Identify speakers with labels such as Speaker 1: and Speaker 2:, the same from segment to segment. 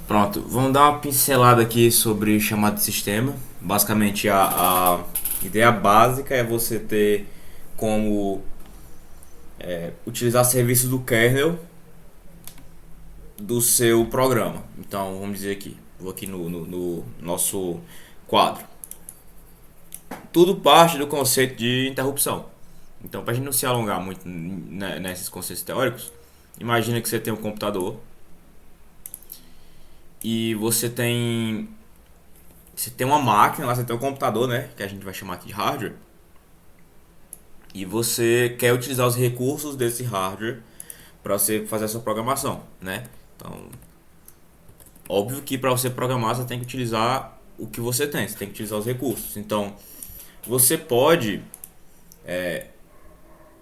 Speaker 1: Pronto, vamos dar uma pincelada aqui sobre chamada de sistema. Basicamente, a ideia básica é você ter como utilizar serviços do kernel do seu programa. Então, vamos dizer aqui, vou aqui no nosso quadro. Tudo parte do conceito de interrupção. Então, para a gente não se alongar muito nesses conceitos teóricos, imagina que você tem um computador e você tem uma máquina lá, você tem um computador, né, que a gente vai chamar aqui de hardware, e você quer utilizar os recursos desse hardware para você fazer a sua programação, né? Então, óbvio que para você programar você tem que utilizar o que você tem que utilizar os recursos. Então, você pode,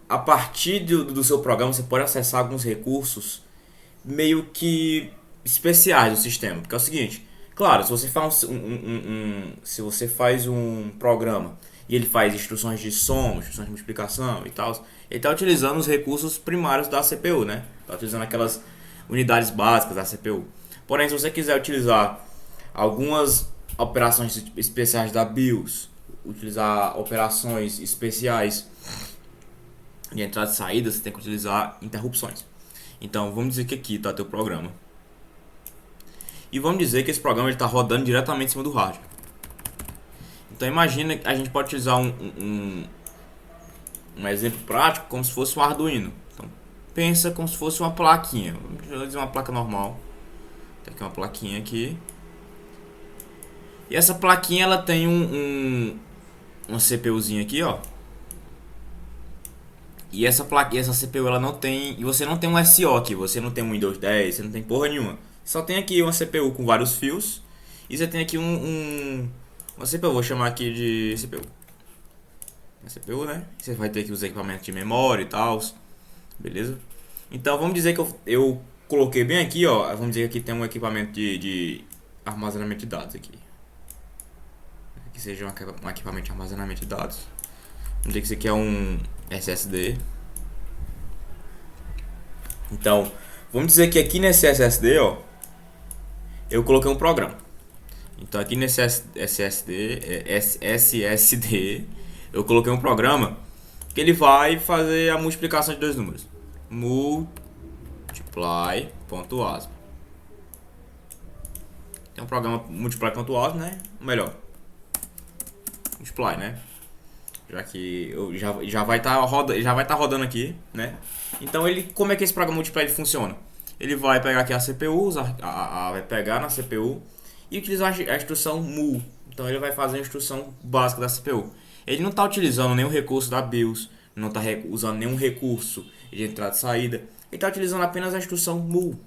Speaker 1: a partir do seu programa, você pode acessar alguns recursos meio que especiais do sistema. Porque é o seguinte, claro, se você faz um programa e ele faz instruções de soma, instruções de multiplicação e tal, ele está utilizando os recursos primários da CPU, né? Está utilizando aquelas unidades básicas da CPU. Porém, se você quiser utilizar algumas operações especiais da BIOS, utilizar operações especiais de entrada e saída, você tem que utilizar interrupções. Então, vamos dizer que aqui está teu programa. E vamos dizer que esse programa está rodando diretamente em cima do hardware. Então, imagina que a gente pode utilizar um exemplo prático como se fosse um Arduino. Então, pensa como se fosse uma plaquinha. Vamos dizer uma placa normal. Tem aqui uma plaquinha aqui. E essa plaquinha ela tem uma CPUzinha aqui, ó. E essa CPU ela não tem, e você não tem um SO aqui, você não tem um Windows 10, você não tem porra nenhuma. Só tem aqui uma CPU com vários fios e você tem aqui uma CPU, vou chamar aqui de CPU. Uma CPU, né? Você vai ter aqui os equipamentos de memória e tal, beleza? Então vamos dizer que eu coloquei bem aqui, ó, vamos dizer que aqui tem um equipamento de armazenamento de dados aqui. Que seja um equipamento de armazenamento de dados. Vamos dizer que isso aqui é um SSD. Então, vamos dizer que aqui nesse SSD, ó, eu coloquei um programa. Então aqui nesse SSD, eu coloquei um programa que ele vai fazer a multiplicação de dois números. Multiply.asm. Tem um programa multiply.asm, né? Melhor, multiply, né? Já que já vai estar rodando aqui, né? Então como é que esse programa multiply funciona? Ele vai pegar aqui a CPU, vai pegar na CPU e utilizar a instrução mul. Então ele vai fazer a instrução básica da CPU. Ele não está utilizando nenhum recurso da BIOS, não está usando nenhum recurso de entrada e saída. Ele está utilizando apenas a instrução mul,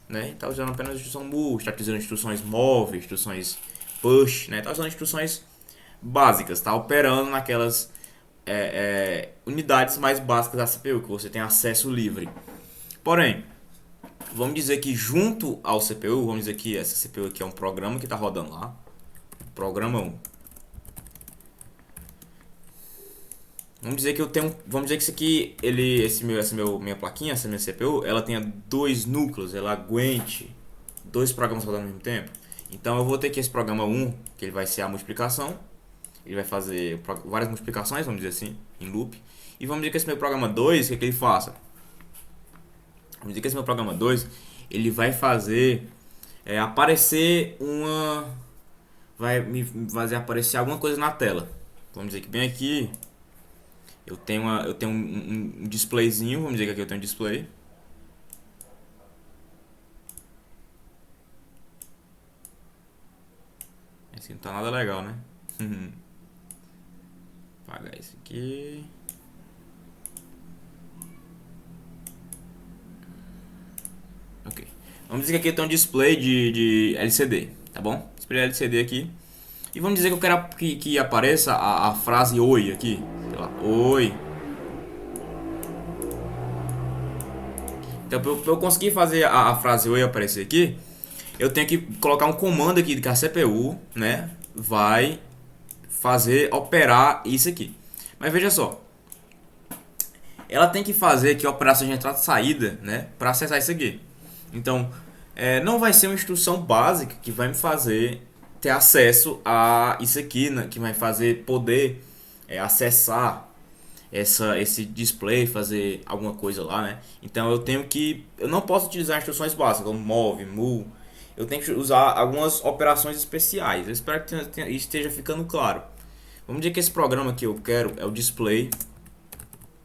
Speaker 1: né? Está usando apenas a instrução mul, está utilizando instruções move, instruções push, né? Está usando instruções básicas, está operando naquelas unidades mais básicas da CPU que você tem acesso livre. Porém, vamos dizer que junto ao CPU, vamos dizer que essa CPU aqui é um programa que está rodando lá, programa 1. Vamos dizer que isso aqui, minha plaquinha, essa minha CPU, ela tenha dois núcleos, ela aguente dois programas rodando ao mesmo tempo. Então eu vou ter que esse programa 1, que ele vai ser a multiplicação. Ele vai fazer várias multiplicações, vamos dizer assim, em loop. E vamos dizer que esse meu programa 2, o que ele faça? Vamos dizer que esse meu programa 2, ele vai fazer aparecer vai me fazer aparecer alguma coisa na tela. Vamos dizer que bem aqui eu tenho um displayzinho, vamos dizer que aqui eu tenho um display. Esse não tá nada legal, né? Apagar isso aqui. Ok. Vamos dizer que aqui eu tenho um display de LCD, tá bom? Display LCD aqui. E vamos dizer que eu quero que apareça a frase oi aqui. Sei lá, oi. Então, para eu conseguir fazer a frase oi aparecer aqui, eu tenho que colocar um comando aqui que a CPU, né, vai fazer operar isso aqui. Mas veja só, ela tem que fazer aqui operações de entrada e saída, né, para acessar isso aqui. Então, Não vai ser uma instrução básica que vai me fazer ter acesso a isso aqui, né? Que vai fazer poder acessar esse display, fazer alguma coisa lá, né? Então eu não posso utilizar instruções básicas como move, move. Eu tenho que usar algumas operações especiais. Eu espero que esteja ficando claro. Vamos dizer que esse programa que eu quero é o display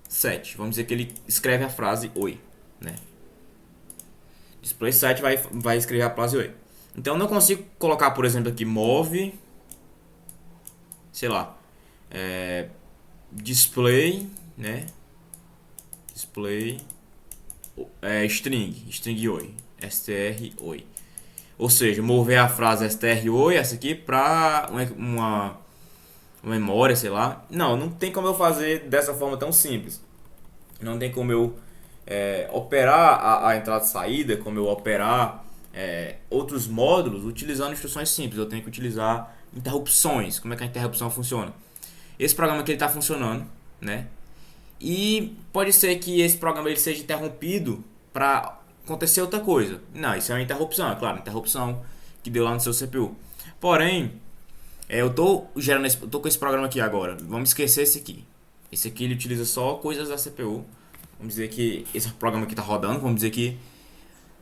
Speaker 1: set. Vamos dizer que ele escreve a frase oi, né? Display set vai escrever a frase oi. Então eu não consigo colocar, por exemplo, aqui move, sei lá, display, né? Display string oi, str oi. Ou seja, mover a frase str oi, essa aqui, para uma memória, sei lá. Não tem como eu fazer dessa forma tão simples. Não tem como eu operar a entrada e saída, como eu operar outros módulos utilizando instruções simples. Eu tenho que utilizar interrupções. Como é que a interrupção funciona? Esse programa aqui está funcionando, né? E pode ser que esse programa ele seja interrompido para acontecer outra coisa. Não, isso é uma interrupção, é claro, interrupção que deu lá no seu CPU. Porém, eu tô com esse programa aqui agora. Vamos esquecer esse aqui. Esse aqui ele utiliza só coisas da CPU. Vamos dizer que esse programa aqui tá rodando. Vamos dizer que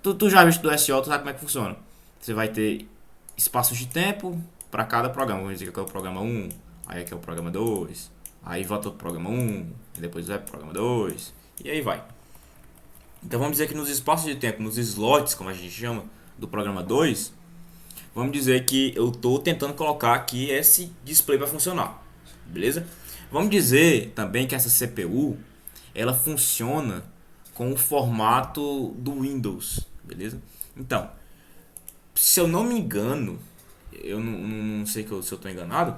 Speaker 1: tu já viu do SO, tu sabe como é que funciona. Você vai ter espaços de tempo para cada programa. Vamos dizer que aqui é o programa 1, aí aqui é o programa 2, aí volta o programa 1, e depois vai pro programa 2, e aí vai. Então vamos dizer que nos espaços de tempo, nos slots, como a gente chama, do programa 2, vamos dizer que eu estou tentando colocar aqui esse display para funcionar, beleza? Vamos dizer também que essa CPU, ela funciona com o formato do Windows, beleza? Então, se eu não me engano, eu não sei se eu estou enganado,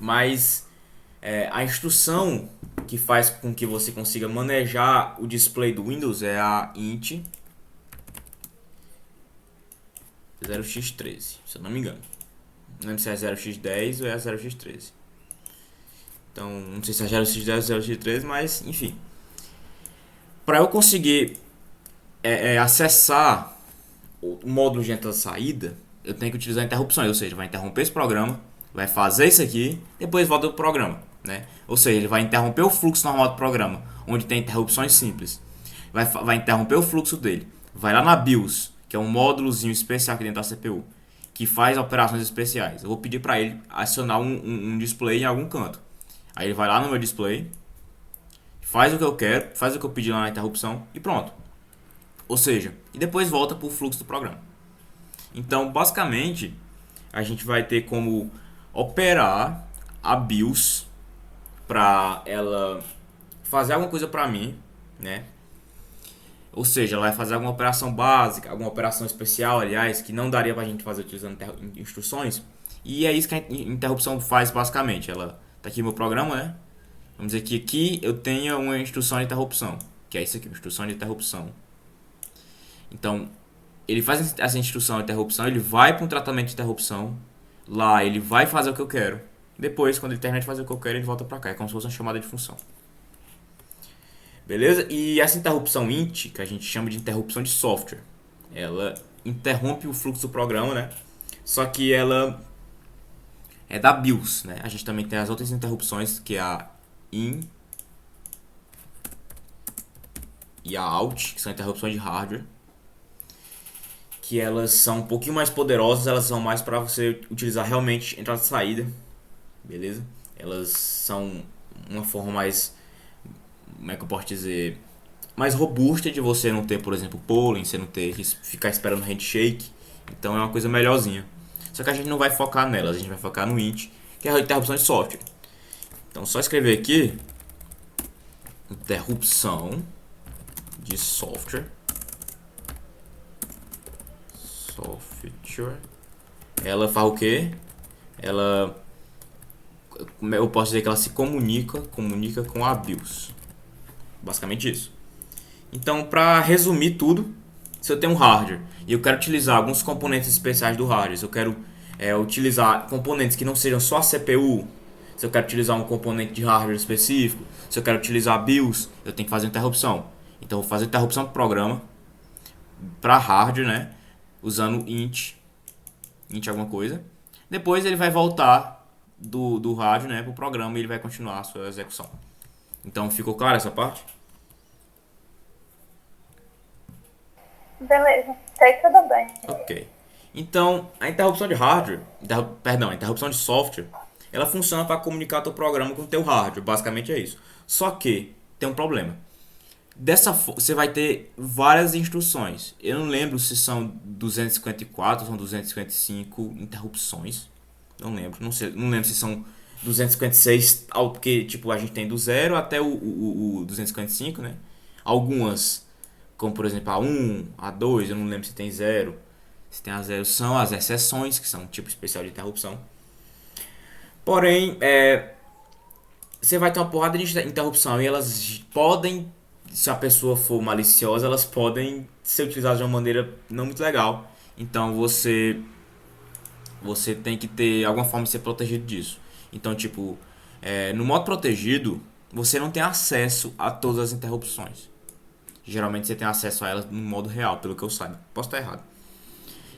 Speaker 1: mas a instrução que faz com que você consiga manejar o display do Windows é a int 0x13, se eu não me engano. Não lembro se é 0x10 ou é 0x13. Então, não sei se é 0x10 ou 0x13, mas enfim. Para eu conseguir acessar o módulo de entrada e saída, eu tenho que utilizar interrupções, ou seja, vai interromper esse programa, vai fazer isso aqui, depois volta pro programa, né? Ou seja, ele vai interromper o fluxo normal do programa, onde tem interrupções simples. Vai interromper o fluxo dele. Vai lá na BIOS, que é um módulozinho especial aqui dentro da CPU, que faz operações especiais. Eu vou pedir para ele adicionar um display em algum canto. Aí ele vai lá no meu display, faz o que eu quero, faz o que eu pedi lá na interrupção e pronto. Ou seja, e depois volta para o fluxo do programa. Então, basicamente, a gente vai ter como operar a BIOS para ela fazer alguma coisa para mim, né? Ou seja, ela vai fazer alguma operação básica, alguma operação especial, aliás, que não daria para a gente fazer utilizando instruções. E é isso que a interrupção faz basicamente. Ela tá aqui no meu programa, né? Vamos dizer que aqui eu tenho uma instrução de interrupção, que é isso aqui, uma instrução de interrupção. Então, ele faz essa instrução de interrupção, ele vai para um tratamento de interrupção, lá ele vai fazer o que eu quero. Depois, quando ele terminar de fazer o que eu quero, ele volta para cá, é como se fosse uma chamada de função. Beleza? E essa interrupção int, que a gente chama de interrupção de software, ela interrompe o fluxo do programa, né? Só que ela é da BIOS, né? A gente também tem as outras interrupções, que é a in e a out, que são interrupções de hardware, que elas são um pouquinho mais poderosas, elas são mais para você utilizar realmente entrada e saída, beleza? Elas são uma forma mais, como é que eu posso dizer, mais robusta de você não ter, por exemplo, polling, você não ter que ficar esperando handshake, então é uma coisa melhorzinha. Só que a gente não vai focar nelas, a gente vai focar no int, que é a interrupção de software. Então só escrever aqui interrupção de software. Ela faz o que? Eu posso dizer que ela se comunica com a BIOS. Basicamente isso. Então, para resumir tudo, se eu tenho um hardware e eu quero utilizar alguns componentes especiais do hardware, se eu quero utilizar componentes que não sejam só a CPU, se eu quero utilizar um componente de hardware específico, se eu quero utilizar a BIOS, eu tenho que fazer interrupção. Então, eu vou fazer interrupção do programa para hardware, né? Usando int alguma coisa. Depois ele vai voltar do hardware, né, pro programa e ele vai continuar a sua execução. Então ficou claro essa parte?
Speaker 2: Beleza, sei tudo bem.
Speaker 1: Ok. Então, a interrupção de hardware, perdão, a interrupção de software, ela funciona para comunicar teu programa com o teu hardware, basicamente é isso. Só que tem um problema. Você vai ter várias instruções. Eu não lembro se são 254 ou são 255 interrupções. Não lembro, não lembro se são 256, porque tipo a gente tem do zero até o 255, né? Algumas, como por exemplo a 1, a 2, eu não lembro se tem zero. Se tem a zero são as exceções, que são um tipo especial de interrupção. Porém, você vai ter uma porrada de interrupção e elas podem, se a pessoa for maliciosa, elas podem ser utilizadas de uma maneira não muito legal. Então você tem que ter alguma forma de ser protegido disso. Então, tipo, no modo protegido, você não tem acesso a todas as interrupções. Geralmente você tem acesso a elas no modo real, pelo que eu saiba. Posso estar errado.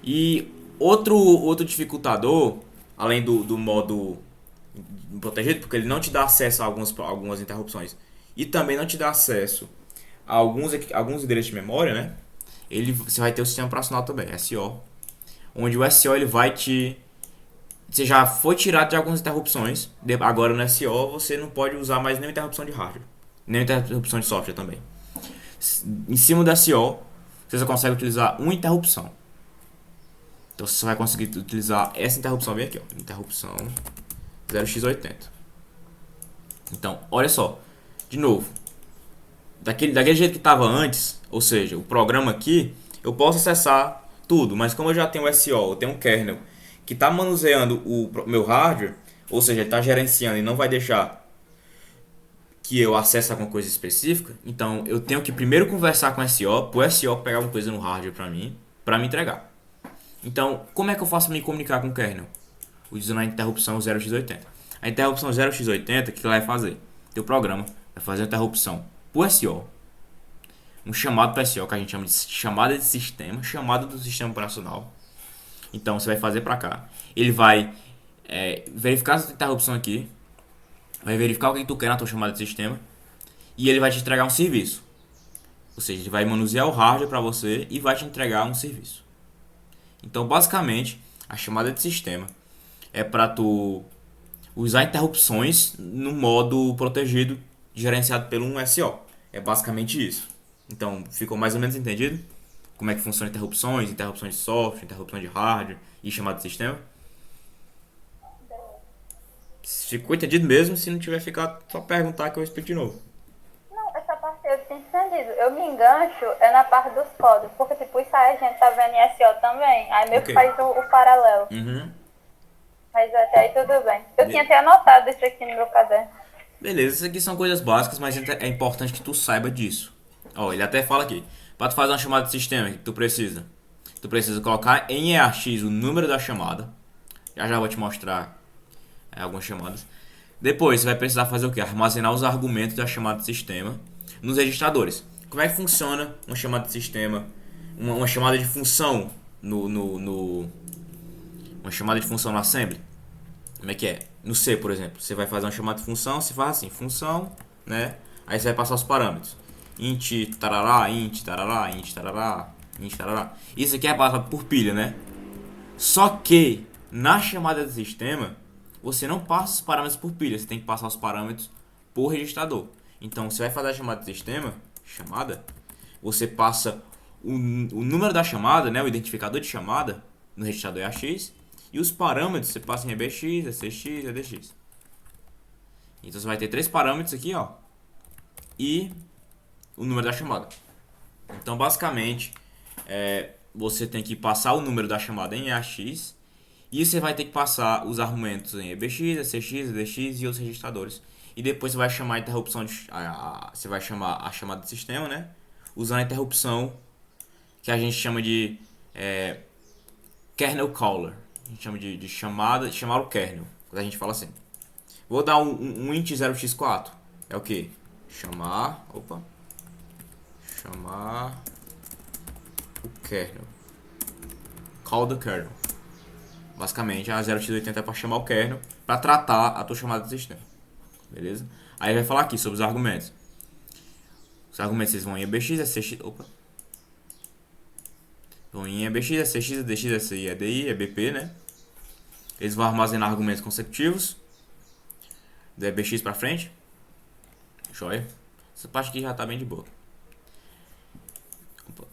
Speaker 1: E outro dificultador, além do modo protegido, porque ele não te dá acesso a algumas interrupções e também não te dá acesso a alguns endereços de memória, né? Você vai ter o sistema operacional também, SO, onde o SO ele vai te você já foi tirado de algumas interrupções. Agora no SO você não pode usar mais nenhuma interrupção de hardware, nem interrupção de software também. Em cima do SO você só consegue utilizar uma interrupção. Então você só vai conseguir utilizar essa interrupção bem aqui, ó, interrupção 0x80. Então, olha só, de novo, daquele jeito que estava antes, ou seja, o programa aqui, eu posso acessar tudo, mas como eu já tenho o SO, eu tenho um kernel que está manuseando o meu hardware, ou seja, ele está gerenciando e não vai deixar que eu acesse alguma coisa específica, então eu tenho que primeiro conversar com o SO, para o SO pegar alguma coisa no hardware para me entregar. Então, como é que eu faço para me comunicar com o kernel? Usando a interrupção 0x80. A interrupção 0x80, o que ela vai fazer? Teu programa vai fazer a interrupção por SO, um chamado para SO, que a gente chama de chamada de sistema, chamada do sistema operacional. Então você vai fazer para cá. Ele vai verificar essa interrupção aqui, vai verificar o que tu quer na tua chamada de sistema e ele vai te entregar um serviço. Ou seja, ele vai manusear o hardware para você e vai te entregar um serviço. Então, basicamente, a chamada de sistema é para tu usar interrupções no modo protegido gerenciado pelo um SO. É basicamente isso. Então, ficou mais ou menos entendido? Como é que funciona interrupções de software, interrupções de hardware e chamada de sistema? Ficou entendido mesmo? Se não tiver ficado, só perguntar que eu explico de novo.
Speaker 2: Não, essa parte eu tinha entendido. Eu me engancho na parte dos códigos, porque tipo, isso aí a gente tá vendo em SO também. Aí meio
Speaker 1: Ok.
Speaker 2: que faz o paralelo.
Speaker 1: Uhum.
Speaker 2: Mas até aí tudo bem. Eu tinha até anotado isso aqui no meu caderno.
Speaker 1: Beleza, isso aqui são coisas básicas, mas é importante que tu saiba disso. Ó, ele até fala aqui. Para tu fazer uma chamada de sistema, o que tu precisa? Tu precisa colocar em EAX o número da chamada. Já vou te mostrar algumas chamadas. Depois você vai precisar fazer o que? Armazenar os argumentos da chamada de sistema nos registradores. Como é que funciona uma chamada de sistema? Uma chamada de função uma chamada de função no assembly? Como é que é? No C, por exemplo, você vai fazer uma chamada de função, você faz assim, função, né? Aí você vai passar os parâmetros. Int tarará, int tarará, int tarará, int tarará. Isso aqui é passado por pilha, né? Só que na chamada de sistema, você não passa os parâmetros por pilha, você tem que passar os parâmetros por registrador. Então você vai fazer a chamada de sistema, você passa o número da chamada, né, o identificador de chamada no registrador AX, e os parâmetros você passa em EBX, ECX, EDX. Então você vai ter três parâmetros aqui, ó, e o número da chamada. Então basicamente você tem que passar o número da chamada em EAX e você vai ter que passar os argumentos em EBX, ECX, EDX e outros registradores. E depois você vai chamar a interrupção você vai chamar a chamada de sistema, né? Usando a interrupção que a gente chama de kernel caller. A gente chama de chamar o kernel. Quando a gente fala assim. Vou dar um int 0x4. É o que? Chamar o kernel. Call the kernel. Basicamente, a 0x80 é para chamar o kernel, para tratar a tua chamada de sistema. Beleza? Aí vai falar aqui sobre os argumentos. Os argumentos eles vão em EBX, SCX... Opa. Vão em EBX, SCX, EDX, SI, EDI, EBP, né? Eles vão armazenar argumentos consecutivos. Do EBX para frente. Joia. Essa parte aqui já tá bem de boa. Opa.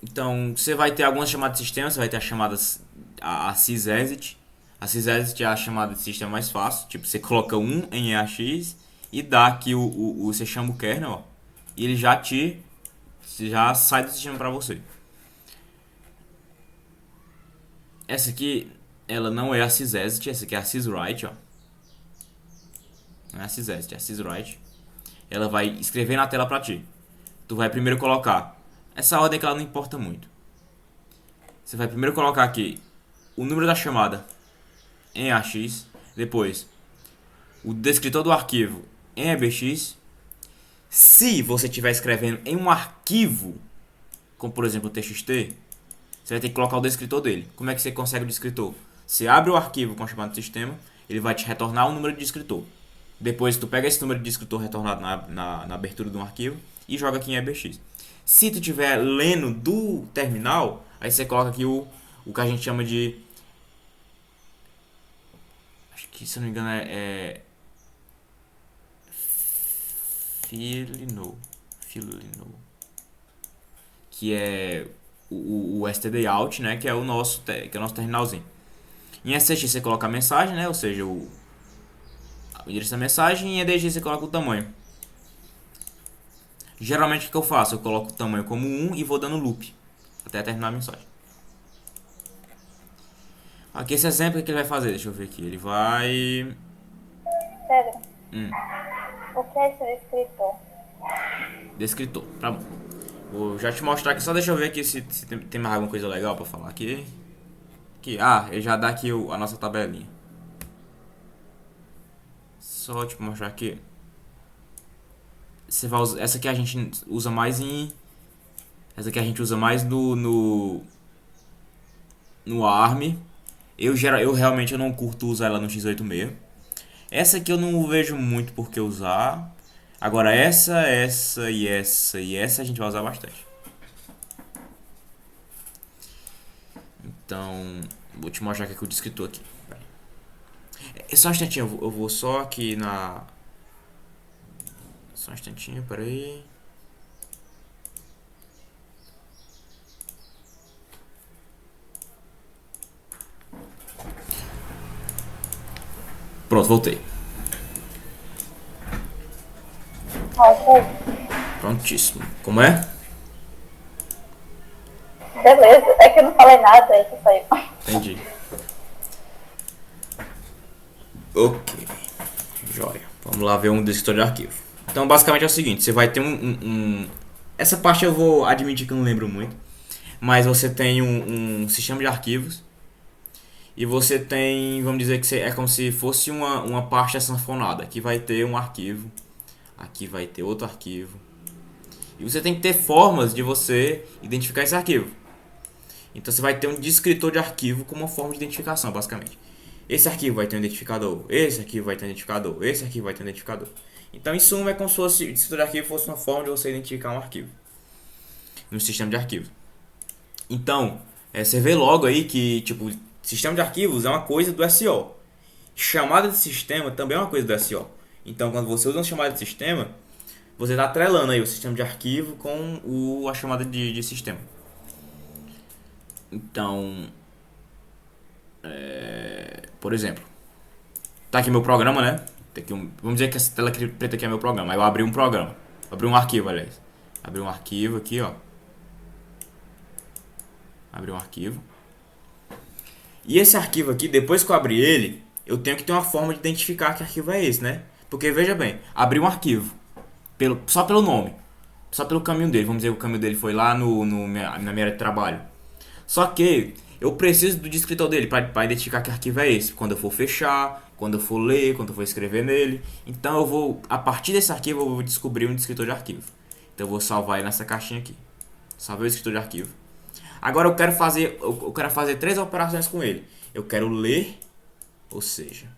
Speaker 1: Então, você vai ter algumas chamadas de sistema. Você vai ter as chamadas... A sysexit. A sysexit é a chamada de sistema mais fácil. Tipo, você coloca 1 em EAX e dá aqui você chama o kernel, ó, e ele já sai do sistema para você. Essa aqui, ela não é a sysexit, essa aqui é a syswrite, ó. Não é a sysexit, é a syswrite. Ela vai escrever na tela para ti. Tu vai primeiro colocar essa ordem que ela não importa muito. Você vai primeiro colocar aqui o número da chamada em AX, depois o descritor do arquivo em EBX. Se você estiver escrevendo em um arquivo, como por exemplo o TXT, você vai ter que colocar o descritor dele. Como é que você consegue o descritor? Você abre o arquivo com a chamada de sistema, ele vai te retornar um número de descritor. Depois tu pega esse número de descritor retornado na abertura de um arquivo e joga aqui em EBX. Se tu estiver lendo do terminal, aí você coloca aqui o que a gente chama de... Acho que, se eu não me engano, Filino. Que é o std out, né? Que é o nosso terminalzinho. Em SCX você coloca a mensagem, né? Ou seja, o endereço da mensagem. E em EDG você coloca o tamanho. Geralmente o que eu faço? Eu coloco o tamanho como 1 e vou dando loop até terminar a mensagem. Aqui esse exemplo, o que ele vai fazer? Deixa eu ver aqui. Ele vai...
Speaker 2: Pedro, o que é esse descritor?
Speaker 1: Descritor, tá bom. Vou já te mostrar aqui, só deixa eu ver aqui se tem mais alguma coisa legal pra falar aqui. Ele já dá aqui a nossa tabelinha. Só te mostrar aqui. Você vai usar, essa aqui a gente usa mais no ARM. Eu realmente não curto usar ela no x86. Essa aqui eu não vejo muito por que usar. Agora essa e essa a gente vai usar bastante. Então, vou te mostrar aqui o descritor aqui. Só um instantinho, eu vou só aqui na... Só um instantinho, peraí. Pronto, voltei.
Speaker 2: Ok.
Speaker 1: Prontíssimo. Como é?
Speaker 2: Beleza. É que eu não falei nada, aí que saiu.
Speaker 1: Entendi. Ok. Joia. Vamos lá ver um descritor de arquivo. Então, basicamente é o seguinte. Você vai ter essa parte eu vou admitir que eu não lembro muito. Mas você tem um sistema de arquivos. E você tem, vamos dizer que é como se fosse uma pasta sanfonada. Aqui vai ter um arquivo. Aqui vai ter outro arquivo. E você tem que ter formas de você identificar esse arquivo. Então você vai ter um descritor de arquivo como uma forma de identificação, basicamente. Esse arquivo vai ter um identificador, esse arquivo vai ter um identificador, esse arquivo vai ter um identificador. Então, em suma, é como se fosse, o descritor de arquivo fosse uma forma de você identificar um arquivo no sistema de arquivos. Então, você vê logo aí que, tipo, sistema de arquivos é uma coisa do SO. Chamada de sistema também é uma coisa do SO. Então, quando você usa uma chamada de sistema, você está atrelando aí o sistema de arquivo com a chamada de sistema. Então, por exemplo, tá aqui meu programa, né? Tem aqui vamos dizer que essa tela preta aqui é meu programa. Aí eu abri um programa, abri um arquivo, aliás. Abri um arquivo aqui, ó. Abri um arquivo. E esse arquivo aqui, depois que eu abri ele, eu tenho que ter uma forma de identificar que arquivo é esse, né? Porque, veja bem, abri um arquivo só pelo nome, só pelo caminho dele. Vamos dizer que o caminho dele foi lá na minha área de trabalho. Só que eu preciso do descritor dele para identificar que arquivo é esse. Quando eu for fechar, quando eu for ler, quando eu for escrever nele. Então eu vou, a partir desse arquivo, eu vou descobrir um descritor de arquivo. Então eu vou salvar ele nessa caixinha aqui. Salvei o descritor de arquivo. Agora eu quero fazer três operações com ele. Eu quero ler, ou seja,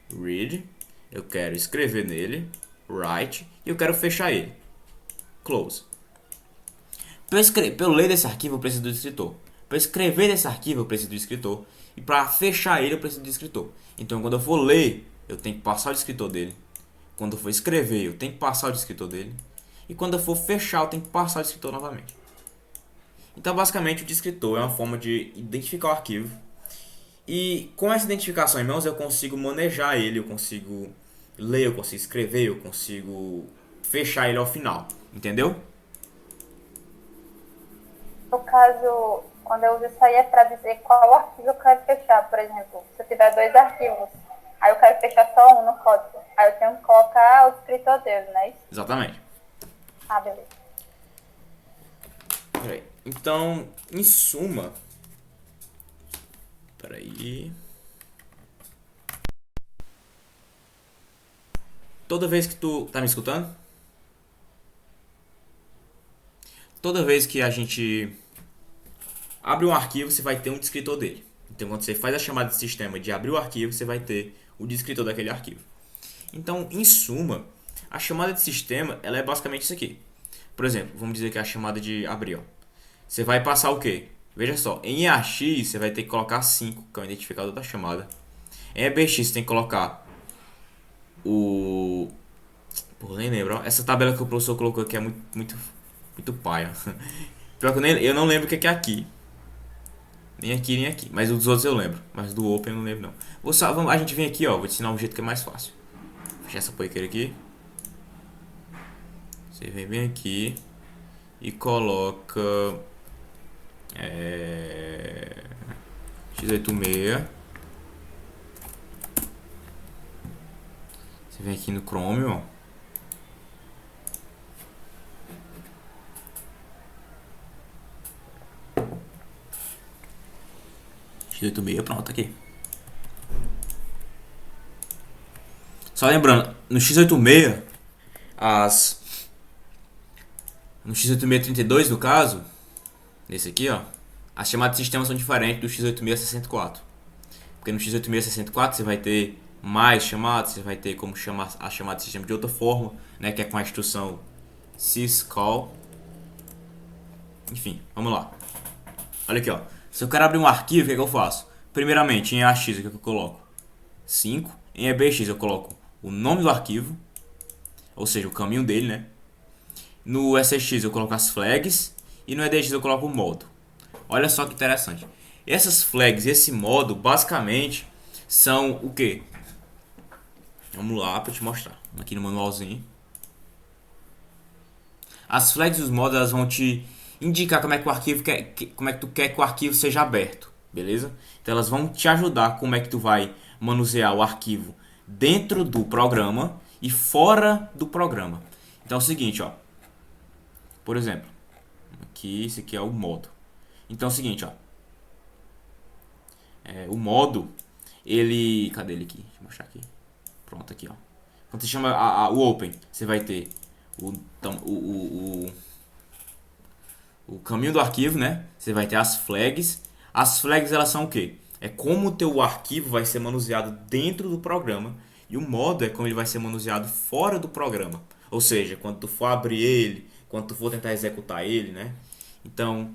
Speaker 1: read. Eu quero escrever nele, write. E eu quero fechar ele, close. Para eu ler desse arquivo, eu preciso do escritor. Para escrever desse arquivo, eu preciso do escritor. E para fechar ele, eu preciso do escritor. Então, quando eu for ler, eu tenho que passar o escritor dele. Quando eu for escrever, eu tenho que passar o escritor dele. E quando eu for fechar, eu tenho que passar o escritor novamente. Então, basicamente, o descritor é uma forma de identificar o arquivo. E com essa identificação em mãos, eu consigo manejar ele, eu consigo ler, eu consigo escrever, eu consigo fechar ele ao final. Entendeu?
Speaker 2: No caso, quando eu uso isso aí é para dizer qual arquivo eu quero fechar. Por exemplo, se eu tiver dois arquivos, aí eu quero fechar só um no código. Aí eu tenho que colocar o escritor dele, não é isso?
Speaker 1: Exatamente.
Speaker 2: Ah, beleza.
Speaker 1: Peraí. Então, em suma... Peraí... Toda vez que tu... Tá me escutando? Toda vez que a gente abre um arquivo, você vai ter um descritor dele. Então, quando você faz a chamada de sistema de abrir o arquivo, você vai ter o descritor daquele arquivo. Então, em suma, a chamada de sistema ela é basicamente isso aqui. Por exemplo, vamos dizer que é a chamada de abrir. Ó. Você vai passar o quê? Veja só, em EAX você vai ter que colocar 5, que é o identificador da chamada. Em EBX você tem que colocar o... Pô, nem lembro. Ó. Essa tabela que o professor colocou aqui é muito paia. Pior que eu não lembro o que é aqui. Nem aqui, nem aqui. Mas os outros eu lembro. Mas do Open eu não lembro não. A gente vem aqui, ó. Vou te ensinar um jeito que é mais fácil. Fechar essa poiqueira aqui. Você vem bem aqui. E coloca... x86. Você vem aqui no Chrome, ó. x86, pronto, aqui. Só lembrando, no x86, no x8632 no caso, nesse aqui, ó, as chamadas de sistema são diferentes do x8664. Porque no x8664 você vai ter mais chamadas, você vai ter como chamar a chamada de sistema de outra forma, né, que é com a instrução syscall. Enfim, vamos lá. Olha aqui, ó. Se eu quero abrir um arquivo, o que é que eu faço? Primeiramente, em AX, o que é que eu coloco? 5. Em EBX eu coloco o nome do arquivo, ou seja, o caminho dele, né? No SX eu coloco as flags e no EDX eu coloco o modo. Olha só que interessante. Essas flags e esse modo, basicamente, são o que? Vamos lá para te mostrar. Aqui no manualzinho. As flags e os modos elas vão te indicar como é que o arquivo como é que tu quer que o arquivo seja aberto, beleza? Então elas vão te ajudar como é que tu vai manusear o arquivo dentro do programa e fora do programa. Então é o seguinte, ó. Por exemplo, aqui esse aqui é o modo. Então é o seguinte, ó. O modo, ele... Cadê ele aqui? Deixa eu mostrar aqui. Pronto, aqui, ó. Quando você chama o open, você vai ter o caminho do arquivo, né? Você vai ter as flags. As flags, elas são o quê? É como o teu arquivo vai ser manuseado dentro do programa. E o modo é como ele vai ser manuseado fora do programa. Ou seja, quando tu for abrir ele, quando tu for tentar executar ele, né? Então,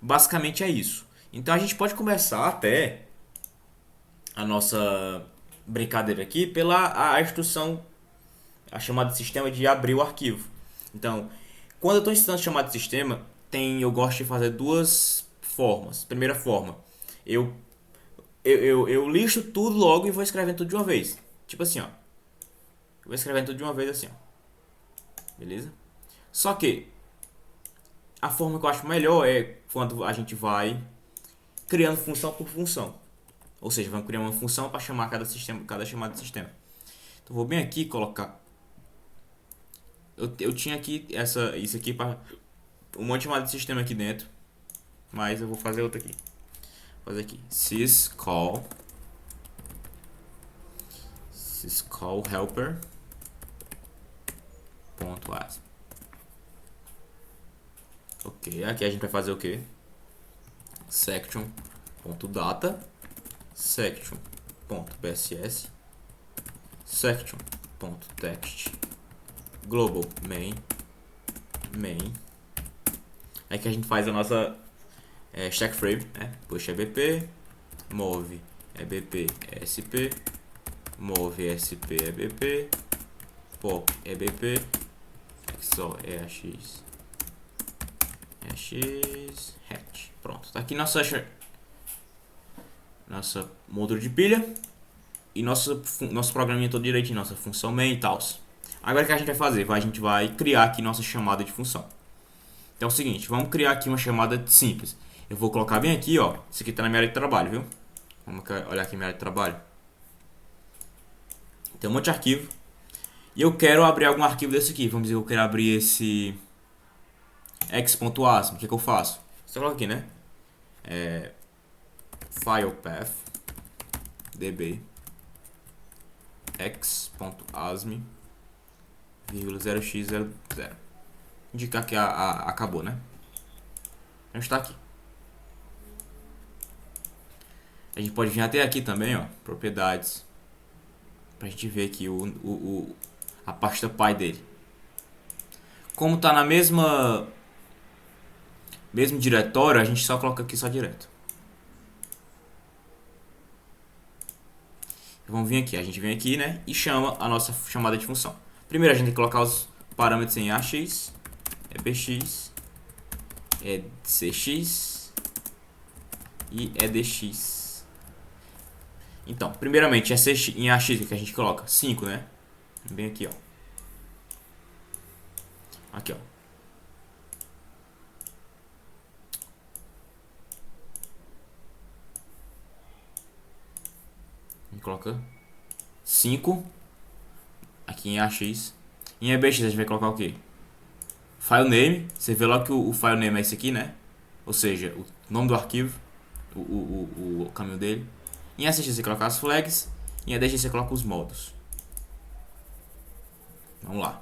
Speaker 1: basicamente é isso. Então a gente pode começar até a nossa brincadeira aqui pela a instrução, a chamada de sistema de abrir o arquivo. Então, quando eu estou ensinando chamada de sistema, eu gosto de fazer duas formas. Primeira forma, eu listo tudo logo e vou escrevendo tudo de uma vez. Tipo assim, ó. Eu vou escrevendo tudo de uma vez assim, ó. Beleza? Só que a forma que eu acho melhor é quando a gente vai criando função por função. Ou seja, vamos criar uma função para chamar cada chamada de sistema. Então vou bem aqui colocar. Eu tinha aqui isso aqui para um monte de chamada de sistema aqui dentro, mas eu vou fazer outra aqui. Vou fazer aqui syscall helper ponto .as. Ok, aqui a gente vai fazer o quê? section.data, section.bss, section.text, global main. Aí que a gente faz a nossa stack frame, né? Push EBP, move EBP ESP, move ESP EBP, pop EBP, XOR EAX, hatch. Pronto, tá aqui nossa módulo de pilha e nosso programinha todo direitinho, nossa função main e tal. Agora o que a gente vai fazer? A gente vai criar aqui nossa chamada de função. Então é o seguinte, vamos criar aqui uma chamada simples. Eu vou colocar bem aqui, ó. Isso aqui tá na minha área de trabalho, viu? Vamos olhar aqui minha área de trabalho. Tem um monte de arquivo. E eu quero abrir algum arquivo desse aqui. Vamos dizer que eu quero abrir esse x.asm. O que eu faço? Você coloca aqui, né? File path db x.asm 0x00. Indicar que acabou, né? A gente está aqui. A gente pode vir até aqui também, ó, propriedades, pra gente ver aqui a pasta pai dele. Como tá na mesmo diretório, a gente só coloca aqui só direto. Vamos vir aqui, a gente vem aqui, né, e chama a nossa chamada de função. Primeiro a gente tem que colocar os parâmetros em AX, EBX, ECX e EDX. Então, primeiramente, em AX que a gente coloca 5, né? Bem aqui, ó. Aqui, ó. A gente coloca 5 aqui em AX. Em EBX a gente vai colocar o quê? File name. Você vê logo que o file name é esse aqui, né? Ou seja, o nome do arquivo, o caminho dele. Em SX você coloca as flags. Em EDX você coloca os modos. Vamos lá.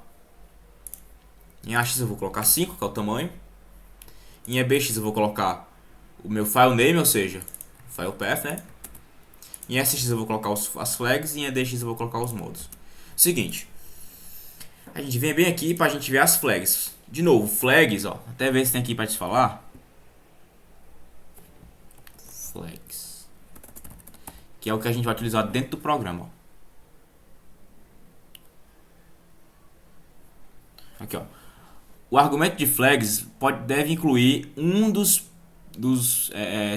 Speaker 1: Em AX eu vou colocar 5, que é o tamanho. Em EBX eu vou colocar o meu file name, ou seja, file path, né? Em SX eu vou colocar as flags. E em EDX eu vou colocar os modos. Seguinte. A gente vem bem aqui pra gente ver as flags. De novo, flags, ó. Até ver se tem aqui pra te falar. Flags. Que é o que a gente vai utilizar dentro do programa, ó. Aqui, ó. O argumento de flags deve incluir um dos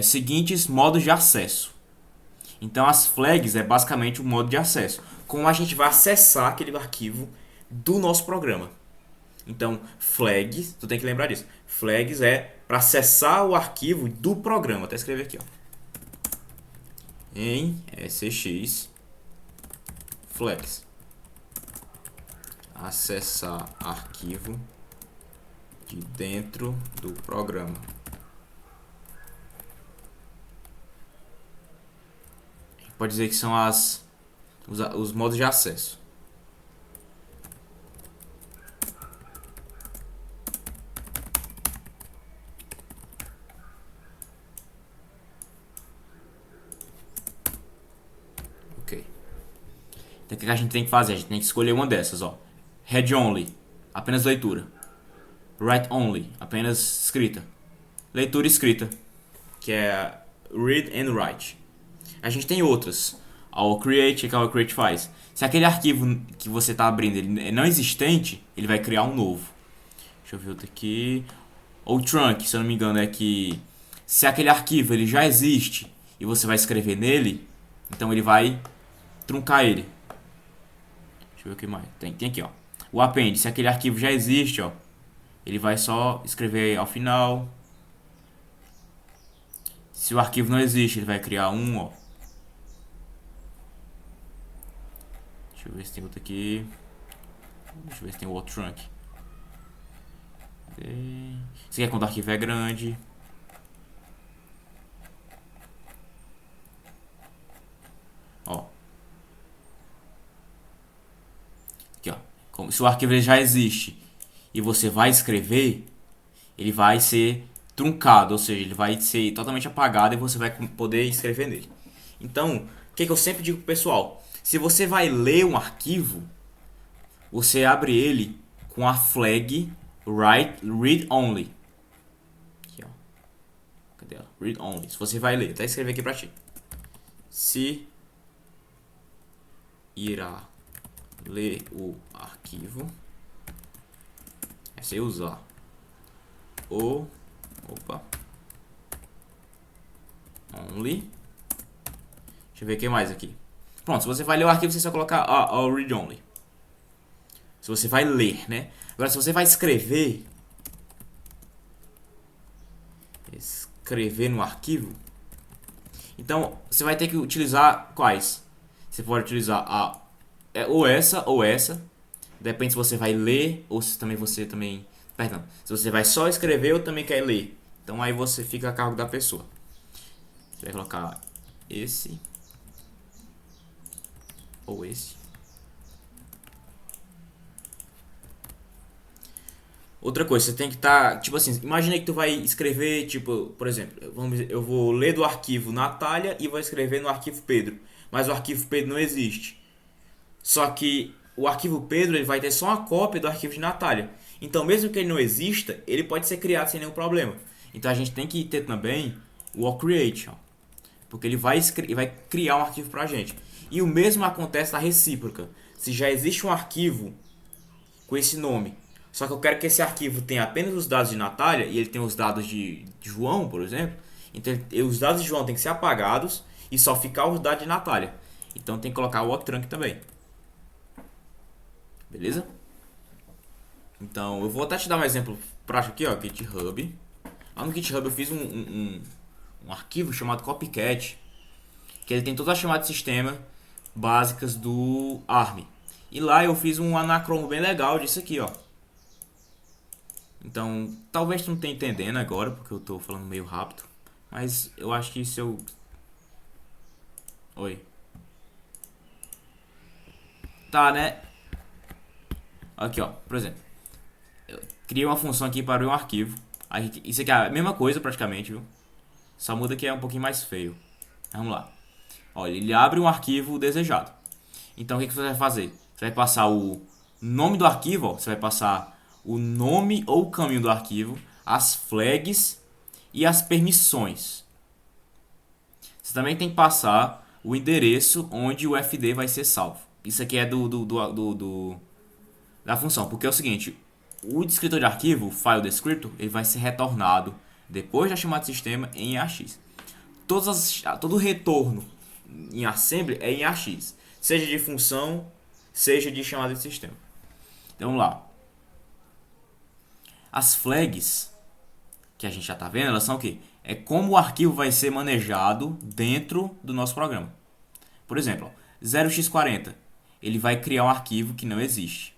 Speaker 1: seguintes modos de acesso. Então, as flags é basicamente o modo de acesso. Como a gente vai acessar aquele arquivo do nosso programa. Então, flags, tu tem que lembrar disso. Flags é para acessar o arquivo do programa. Até escrever aqui, ó. Em SX flags. Acessar arquivo de dentro do programa. Pode dizer que são os modos de acesso. Ok. Então o que a gente tem que fazer? A gente tem que escolher uma dessas, ó. Read only, apenas leitura. Write only, apenas escrita. Leitura e escrita, que é read and write. A gente tem outras. O create, que o create faz. Se aquele arquivo que você está abrindo ele é não existente, ele vai criar um novo. Deixa eu ver outro aqui. O trunk, se eu não me engano, é que se aquele arquivo ele já existe e você vai escrever nele, então ele vai truncar ele. Deixa eu ver o que mais. Tem aqui, ó. O append, se aquele arquivo já existe, ó, ele vai só escrever ao final. Se o arquivo não existe, ele vai criar um, ó. Deixa eu ver se tem outro aqui. Deixa eu ver se tem o outro trunk. Isso aqui é quando o arquivo é grande. Ó. Aqui, ó. Se o arquivo já existe e você vai escrever, ele vai ser truncado, ou seja, ele vai ser totalmente apagado e você vai poder escrever nele. Então, o que eu sempre digo pro pessoal? Se você vai ler um arquivo, você abre ele com a flag read only. Aqui, ó. Cadê ela? Read only. Se você vai ler, até escrever aqui pra ti. Se irá ler o arquivo, é você usar o only. Deixa eu ver o que mais aqui. Pronto, se você vai ler o arquivo, você só colocar o read only. Se você vai ler, né? Agora, se você vai escrever no arquivo, então você vai ter que utilizar quais? Você pode utilizar ou essa. Depende se você vai ler ou se também perdão, se você vai só escrever ou também quer ler. Então aí você fica a cargo da pessoa. Você vai colocar esse ou esse. Outra coisa, você tem que estar, tipo assim, imagina que tu vai escrever, tipo, por exemplo, eu vou ler do arquivo Natália e vou escrever no arquivo Pedro, mas o arquivo Pedro não existe. Só que o arquivo Pedro ele vai ter só uma cópia do arquivo de Natália. Então, mesmo que ele não exista, ele pode ser criado sem nenhum problema. Então, a gente tem que ter também o create, ó, porque ele vai criar um arquivo pra gente. E o mesmo acontece na recíproca. Se já existe um arquivo com esse nome, só que eu quero que esse arquivo tenha apenas os dados de Natália e ele tem os dados de João, por exemplo, então os dados de João tem que ser apagados e só ficar os dados de Natália. Então tem que colocar o trunk também. Beleza? Então, eu vou até te dar um exemplo prático aqui, ó, GitHub. Lá no GitHub eu fiz um arquivo chamado Copycat, que ele tem todas as chamadas de sistema básicas do ARM. E lá eu fiz um anacromo bem legal disso aqui, ó. Então, talvez tu não esteja entendendo agora, porque eu tô falando meio rápido, mas eu acho que se eu... Oi. Tá, né? Aqui, ó, por exemplo. Eu criei uma função aqui para abrir um arquivo. Isso aqui é a mesma coisa praticamente, viu? Só muda que é um pouquinho mais feio. Vamos lá. Olha, ele abre um arquivo desejado. Então, o que você vai fazer? Você vai passar o nome do arquivo, ó. Você vai passar o nome ou o caminho do arquivo, as flags e as permissões. Você também tem que passar o endereço onde o FD vai ser salvo. Isso aqui é da função, porque é o seguinte, o descritor de arquivo, o file descriptor, ele vai ser retornado depois da chamada de sistema em AX. Todo retorno em assembly é em AX, seja de função, seja de chamada de sistema. Então vamos lá. As flags que a gente já está vendo, elas são o quê? É como o arquivo vai ser manejado dentro do nosso programa. Por exemplo, 0x40, ele vai criar um arquivo que não existe.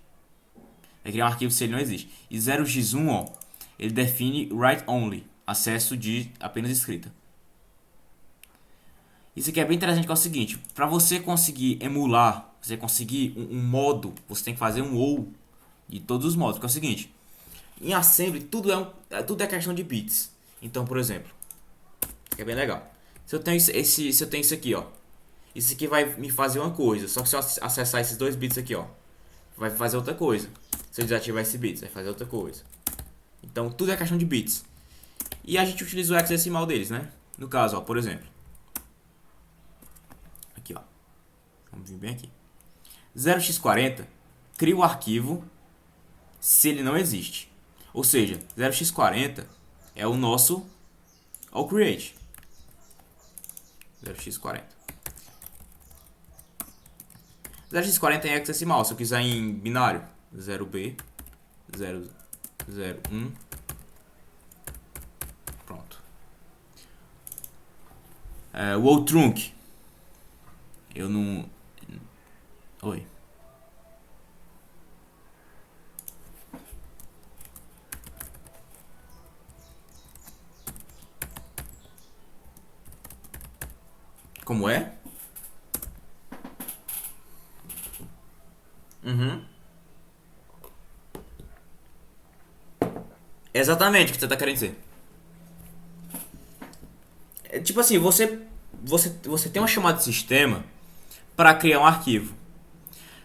Speaker 1: Vai criar um arquivo se ele não existe. E 0x1, ó, ele define write only, acesso de apenas escrita. Isso aqui é bem interessante, que é o seguinte, para você conseguir emular, você conseguir um modo, você tem que fazer um ou de todos os modos, que é o seguinte, em assembly tudo é questão de bits. Então, por exemplo, que é bem legal. Se eu tenho isso aqui, ó, isso aqui vai me fazer uma coisa, só que se eu acessar esses dois bits aqui, ó, vai fazer outra coisa. Se eu desativar esse bits, vai fazer outra coisa. Então, tudo é questão de bits. E a gente utiliza o hexadecimal deles, né? No caso, ó, por exemplo, aqui, ó, vamos vir bem aqui. 0x40 cria o arquivo se ele não existe. Ou seja, 0x40 é o nosso create. 0x40. 0x40 é hexadecimal. Se eu quiser em binário, 0b, 001. Pronto. O outrunc. Eu não... Oi. Como é? Uhum. Exatamente o que você tá querendo dizer. Tipo assim, você tem uma chamada de sistema para criar um arquivo.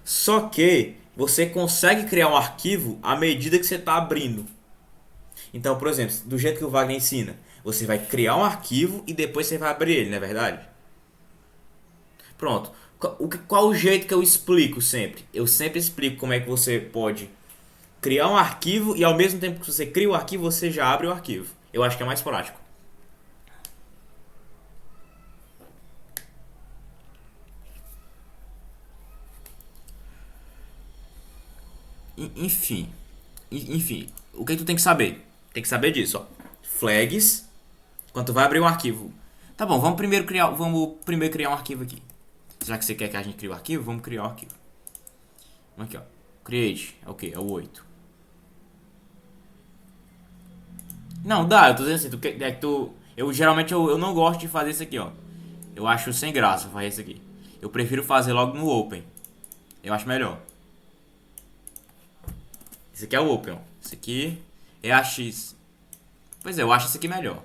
Speaker 1: Só que você consegue criar um arquivo à medida que você está abrindo. Então, por exemplo, do jeito que o Wagner ensina, você vai criar um arquivo e depois você vai abrir ele, não é verdade? Pronto. Qual o jeito que eu explico sempre? Eu sempre explico como é que você pode criar um arquivo e ao mesmo tempo que você cria o arquivo, você já abre o arquivo. Eu acho que é mais prático. Enfim. Enfim. O que tu tem que saber? Tem que saber disso, ó. Flags. Quando tu vai abrir um arquivo. Tá bom, vamos primeiro criar um arquivo aqui. Já que você quer que a gente crie o arquivo, vamos criar o arquivo. Vamos aqui, ó. Create. É o que? É o 8. Não, dá, eu tô dizendo assim, eu geralmente eu não gosto de fazer isso aqui, ó. Eu acho sem graça fazer isso aqui. Eu prefiro fazer logo no Open. Eu acho melhor. Esse aqui é o Open, ó. Esse aqui é a X. Pois é, eu acho esse aqui melhor.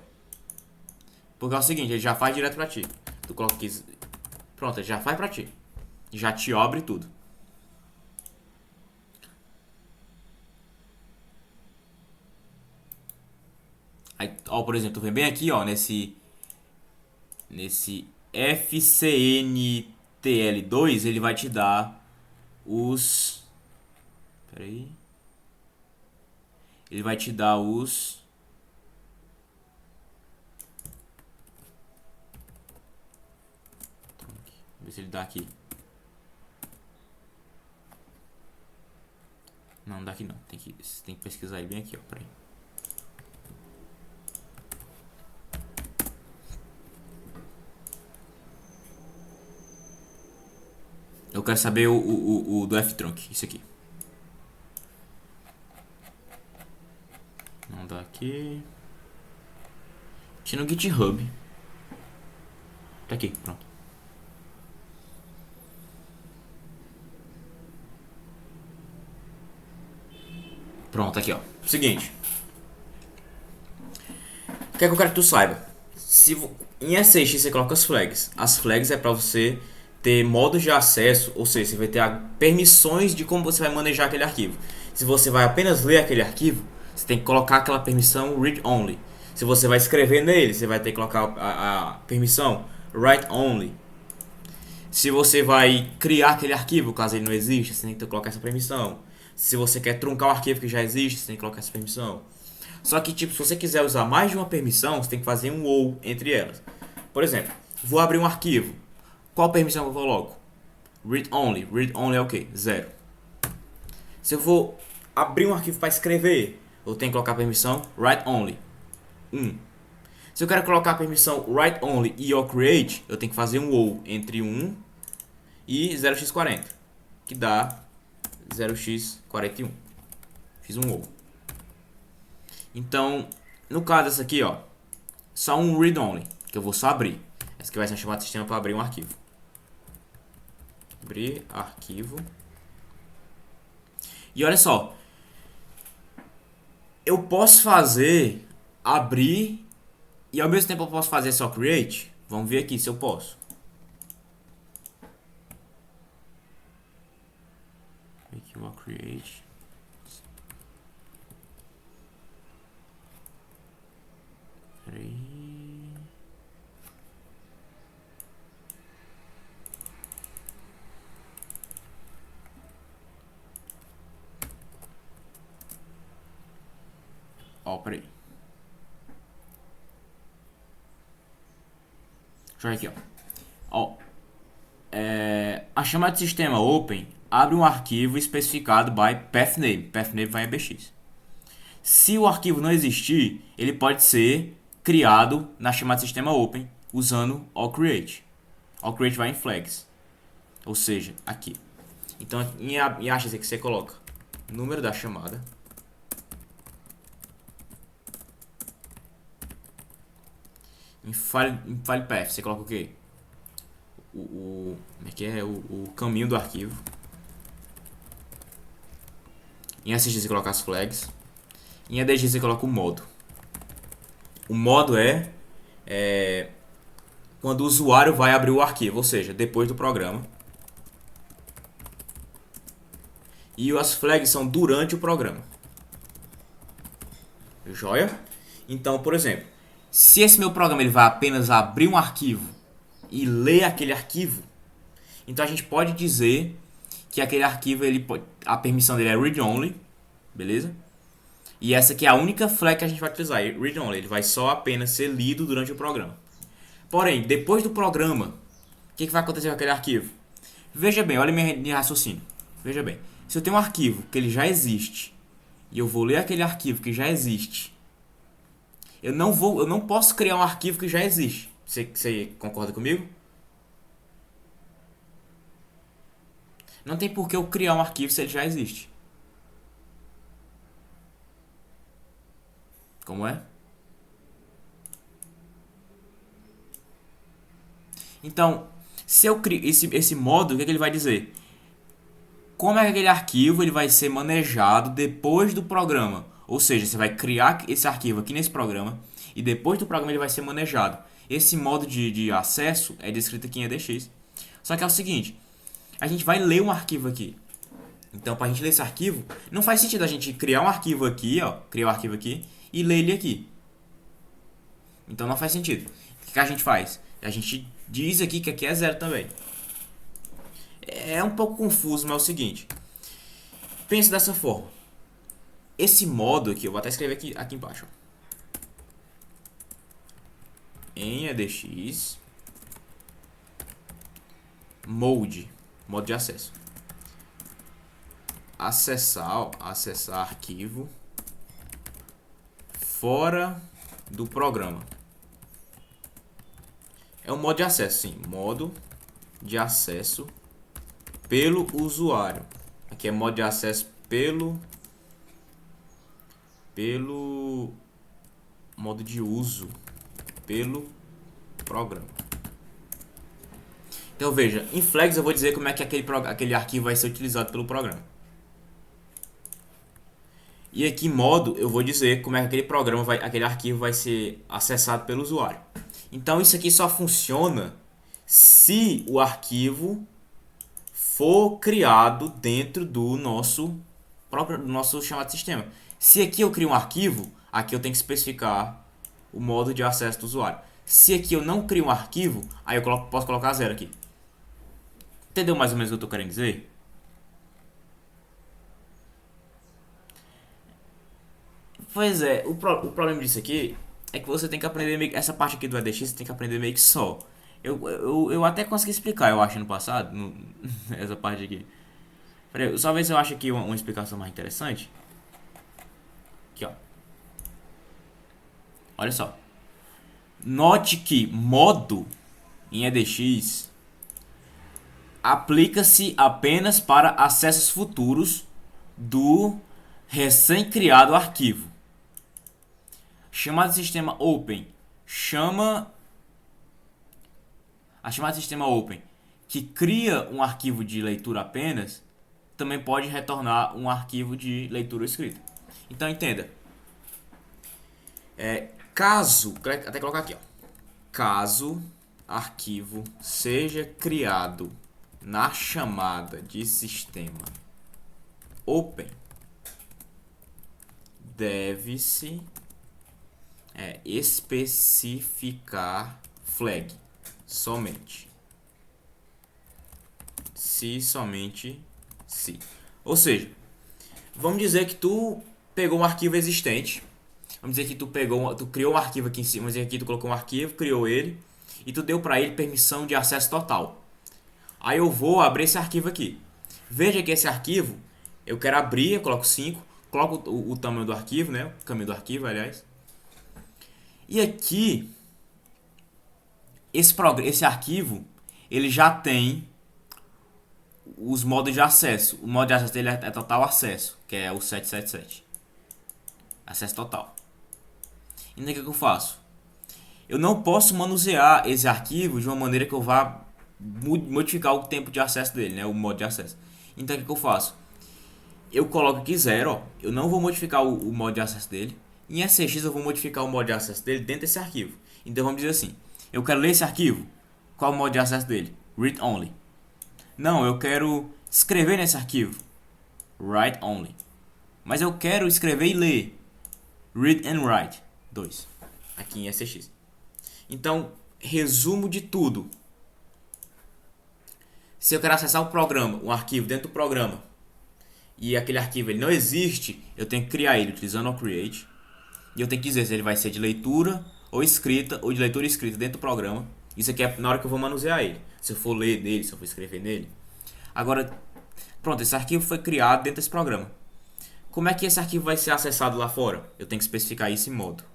Speaker 1: Porque é o seguinte, ele já faz direto pra ti. Tu coloca aqui. Pronto, ele já faz pra ti. Já te abre tudo. Aí, ó, por exemplo, tu vem bem aqui, ó, nesse FCNTL2, ele vai te dar os... Pera aí. Ele vai te dar os... Vamos ver se ele dá aqui. Não dá aqui não. Tem que pesquisar ele bem aqui, ó. Pera aí. Eu quero saber o do F-Trunk. Isso aqui. Não dá aqui. Tinha no GitHub. Tá aqui, pronto. Pronto, aqui ó. Seguinte. O que é que eu quero que tu saiba? Em SX você coloca as flags. As flags é pra você ter modos de acesso, ou seja, você vai ter permissões de como você vai manejar aquele arquivo. Se você vai apenas ler aquele arquivo, você tem que colocar aquela permissão read only. Se você vai escrever nele, você vai ter que colocar a permissão write only. Se você vai criar aquele arquivo, caso ele não exista, você tem que colocar essa permissão. Se você quer truncar o arquivo que já existe, você tem que colocar essa permissão. Só que, tipo, se você quiser usar mais de uma permissão, você tem que fazer um ou entre elas. Por exemplo, vou abrir um arquivo. Qual permissão eu coloco? Read only. Read only é o quê? 0. Se eu vou abrir um arquivo para escrever, eu tenho que colocar a permissão write only. 1. Se eu quero colocar a permissão write only e ou create, eu tenho que fazer um ou entre 1 e 0x40, que dá 0x41. Fiz um ou. Então, no caso dessa aqui, ó, só um read only, que eu vou só abrir. Essa aqui vai ser chamada de sistema para abrir um arquivo. Abrir arquivo. E olha só, eu posso fazer abrir e ao mesmo tempo eu posso fazer só create. Vamos ver aqui se eu posso. Aqui o create. Peraí. Ó, peraí. Deixa eu ver aqui, ó. A chamada de sistema open abre um arquivo especificado by pathname. Pathname vai em bx. Se o arquivo não existir, ele pode ser criado na chamada de sistema open usando allCreate. AllCreate vai em flags. Ou seja, aqui. Então, em AXS que você coloca número da chamada. Em file path, você coloca o quê? Como é que é? O caminho do arquivo. Em SG você coloca as flags. Em ADG você coloca o modo. O modo é quando o usuário vai abrir o arquivo, ou seja, depois do programa. E as flags são durante o programa. Joia? Então, por exemplo, se esse meu programa ele vai apenas abrir um arquivo e ler aquele arquivo, então a gente pode dizer que aquele arquivo, a permissão dele é read only, beleza? E essa aqui é a única flag que a gente vai utilizar, read only. Ele vai só apenas ser lido durante o programa. Porém, depois do programa, o que vai acontecer com aquele arquivo? Veja bem, olha meu raciocínio. Veja bem, se eu tenho um arquivo que ele já existe e eu vou ler aquele arquivo que já existe, eu não posso criar um arquivo que já existe. Você concorda comigo? Não tem por que eu criar um arquivo se ele já existe. Como é? Então, se eu crio esse modo, o que ele vai dizer? Como é que aquele arquivo ele vai ser manejado depois do programa? Ou seja, você vai criar esse arquivo aqui nesse programa e depois do programa ele vai ser manejado. Esse modo de acesso é descrito aqui em EDX. Só que é o seguinte, a gente vai ler um arquivo aqui. Então, para a gente ler esse arquivo, não faz sentido a gente criar um arquivo aqui, ó, criar um arquivo aqui e ler ele aqui. Então não faz sentido. O que a gente faz? A gente diz aqui que aqui é 0 também. É um pouco confuso, mas é o seguinte. Pense dessa forma. Esse modo aqui, eu vou até escrever aqui embaixo. Ó. Em EDX mode de acesso. Acessar arquivo fora do programa. É um modo de acesso, sim. Modo de acesso pelo usuário. Aqui é modo de acesso pelo modo de uso pelo programa. Então veja, em flags eu vou dizer como é que aquele arquivo vai ser utilizado pelo programa. E aqui em modo eu vou dizer como é que aquele arquivo vai ser acessado pelo usuário. Então isso aqui só funciona se o arquivo for criado dentro do nosso chamado sistema. Se aqui eu crio um arquivo, aqui eu tenho que especificar o modo de acesso do usuário. Se aqui eu não crio um arquivo, aí eu posso colocar 0 aqui. Entendeu mais ou menos o que eu estou querendo dizer? Pois é, o problema disso aqui é que você tem que aprender essa parte aqui do EDX, você tem que aprender meio que só. Eu até consegui explicar, eu acho, no passado, essa parte aqui. Peraí, só ver se eu acho aqui uma explicação mais interessante. Aqui, ó. Olha só. Note que modo em EDX aplica-se apenas para acessos futuros do recém-criado arquivo. Chamada de sistema open a chamada de sistema open que cria um arquivo de leitura apenas também pode retornar um arquivo de leitura escrita. Então entenda. Caso, até colocar aqui, ó. Caso arquivo seja criado na chamada de sistema open, deve-se especificar flag somente. Se somente se. Ou seja, vamos dizer que tu pegou um arquivo existente. Vamos dizer que tu criou um arquivo aqui em cima. Vamos dizer que tu colocou um arquivo, criou ele e tu deu para ele permissão de acesso total. Aí eu vou abrir esse arquivo aqui. Veja que esse arquivo eu quero abrir, eu coloco 5, coloco o tamanho do arquivo, né? O caminho do arquivo, aliás. E aqui esse arquivo ele já tem os modos de acesso. O modo de acesso dele é total acesso, que é o 777. Acesso total. Então o que eu faço? Eu não posso manusear esse arquivo de uma maneira que eu vá modificar o tempo de acesso dele, né? O modo de acesso. Então o que eu faço? Eu coloco aqui 0, ó. Eu não vou modificar o modo de acesso dele. Em SCX eu vou modificar o modo de acesso dele dentro desse arquivo. Então vamos dizer assim, Eu quero ler esse arquivo. Qual o modo de acesso dele? Read only. Não, eu quero escrever nesse arquivo. Write only. Mas eu quero escrever e ler. Read and write. 2. Aqui em SX. Então, resumo de tudo. Se eu quero acessar o programa, um arquivo dentro do programa, e aquele arquivo ele não existe, eu tenho que criar ele utilizando o create. E eu tenho que dizer se ele vai ser de leitura ou escrita, ou de leitura e escrita dentro do programa. Isso aqui é na hora que eu vou manusear ele. Se eu for ler nele, se eu for escrever nele. Agora, pronto, esse arquivo foi criado dentro desse programa. Como é que esse arquivo vai ser acessado lá fora? Eu tenho que especificar isso em modo.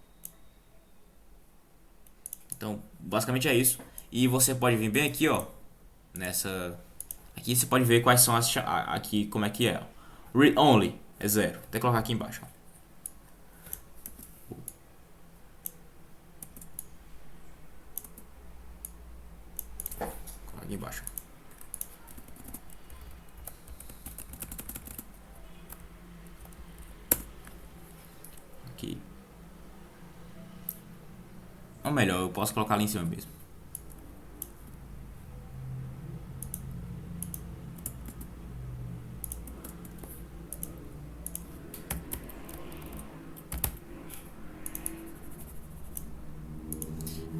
Speaker 1: Então, basicamente é isso. E você pode vir bem aqui, ó. Aqui você pode ver quais são as aqui como é que é. Read only é 0. Vou até colocar aqui embaixo. Colocar aqui embaixo. Aqui. Ou melhor, eu posso colocar ali em cima mesmo.